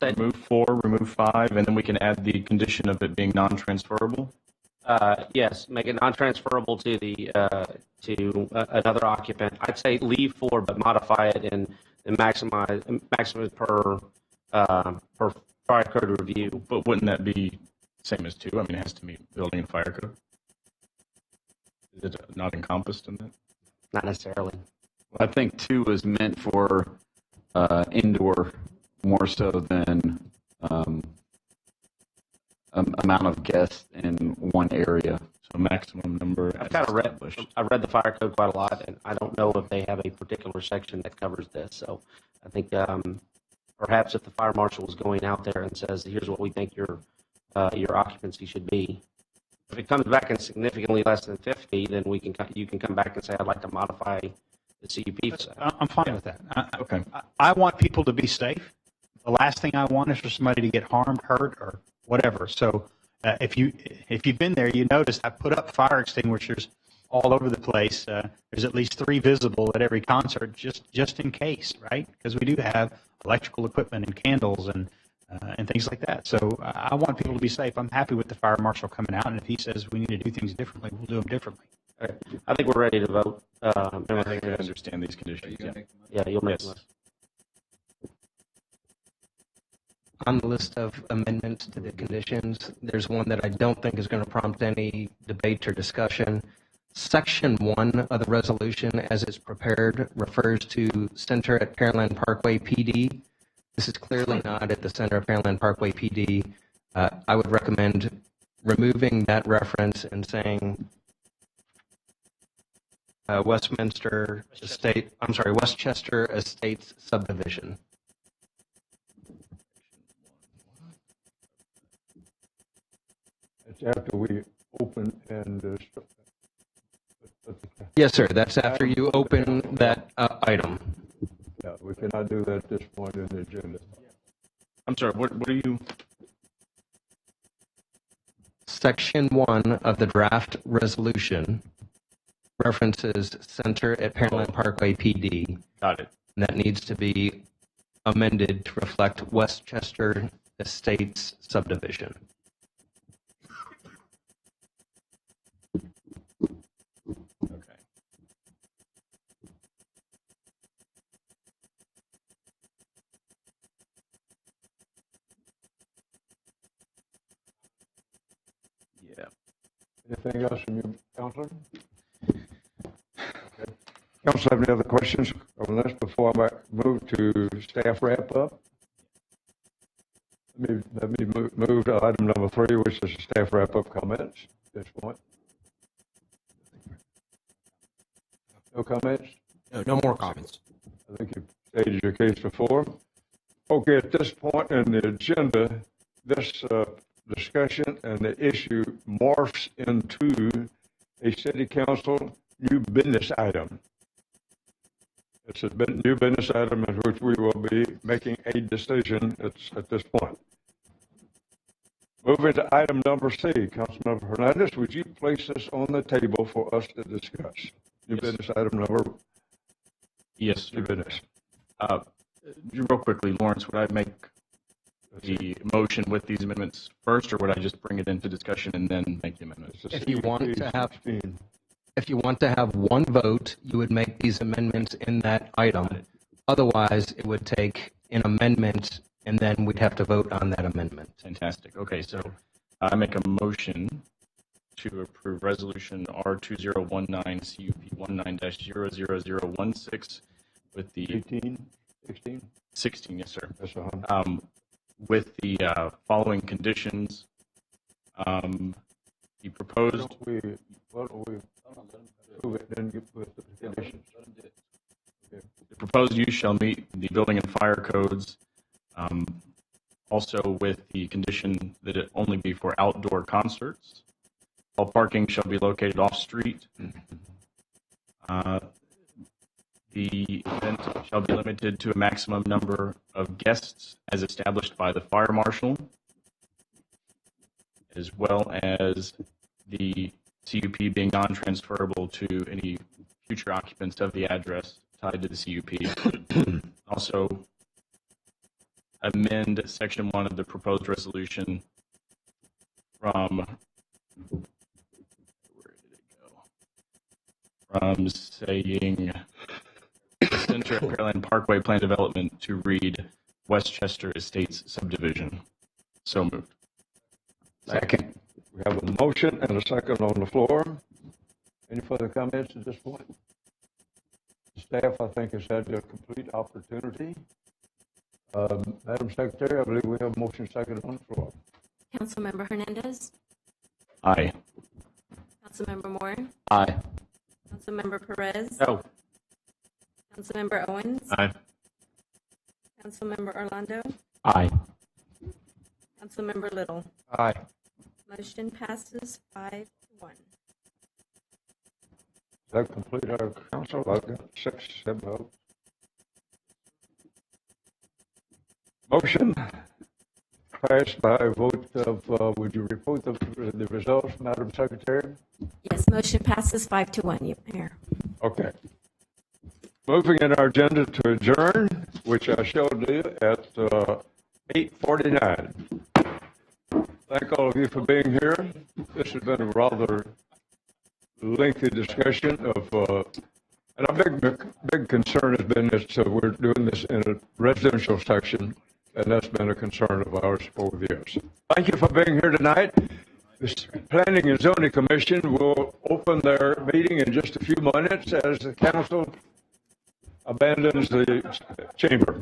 Remove 4, remove 5, and then we can add the condition of it being non-transferable. Yes, make it non-transferable to the to another occupant. I'd say leave 4, but modify it and maximum per fire code review. But wouldn't that be same as 2? I mean, it has to meet building and fire code. Is it not encompassed in that? Not necessarily. I think 2 is meant for indoor more so than amount of guests in one area. So maximum number. I've read the fire code quite a lot, and I don't know if they have a particular section that covers this. So I think perhaps if the fire marshal is going out there and says, "Here's what we think your occupancy should be," if it comes back in significantly less than 50, then you can come back and say, "I'd like to modify the CUP for that." I'm fine with that. Okay. I want people to be safe. The last thing I want is for somebody to get harmed, hurt, or whatever. So if you've been there, you notice I put up fire extinguishers all over the place. There's at least 3 visible at every concert, just in case, right? Because we do have electrical equipment and candles and things like that. So I want people to be safe. I'm happy with the fire marshal coming out, and if he says we need to do things differently, we'll do them differently. Okay. I think we're ready to vote. I think I understand these conditions. Yeah, you'll make the list. On the list of amendments to the conditions, there's one that I don't think is going to prompt any debate or discussion. Section 1 of the resolution, as it's prepared, refers to Center at Pearland Parkway PD. This is clearly not at the Center of Pearland Parkway PD. I would recommend removing that reference and saying Westchester Estates subdivision. It's after we open and Yes, sir. That's after you open that item. yeah, we cannot do that at this point in the agenda. I'm sorry, what are you? Section 1 of the draft resolution references Center at Pearland Parkway PD. Got it. And that needs to be amended to reflect Westchester Estates subdivision. Okay. Yeah. Anything else from you, Counselor? Okay. Council have any other questions on this before I move to staff wrap up? Let me move to item number 3, which is staff wrap-up comments at this point. No comments? No more comments. I think you've stated your case before. Okay, at this point in the agenda, this discussion and the issue morphs into a city council new business item. It's a new business item in which we will be making a decision at this point. Moving to item number C, Councilmember Hernandez, would you place this on the table for us to discuss? New business item number. Yes, New business. Real quickly, Lawrence, would I make the motion with these amendments first, or would I just bring it into discussion and then make the amendments? If you want to have one vote, you would make these amendments in that item. Otherwise, it would take an amendment, and then we'd have to vote on that amendment. Fantastic. Okay, so I make a motion to approve resolution R2019 CUP 19-00016 with the 16, yes, sir. With the following conditions. The proposed. Why don't we prove it, then with the conditions? The proposed use shall meet the building and fire codes. Also with the condition that it only be for outdoor concerts. All parking shall be located off-street. The event shall be limited to a maximum number of guests as established by the fire marshal, as well as the CUP being non-transferable to any future occupants of the address tied to the CUP. Also, amend section 1 of the proposed resolution from saying the Center of Pearland Parkway Plan Development to read Westchester Estates Subdivision. So moved. Second. We have a motion and a second on the floor. Any further comments at this point? Staff, I think, has had a complete opportunity. Madam Secretary, I believe we have a motion second on the floor. Councilmember Hernandez. Aye. Councilmember Moore. Aye. Councilmember Perez. No. Councilmember Owens. Aye. Councilmember Orlando. Aye. Councilmember Little. Aye. Motion passes 5-1. That complete our council. I've got 6 votes. Motion passed by a vote of, would you report the results, Madam Secretary? Yes, motion passes 5-1, Mayor. Okay. Moving in our agenda to adjourn, which I showed you at 8:49. Thank all of you for being here. This has been a rather lengthy discussion of, and a big concern has been that we're doing this in a residential section, and that's been a concern of ours over the years. Thank you for being here tonight. The Planning and Zoning Commission will open their meeting in just a few minutes as the council abandons the chamber.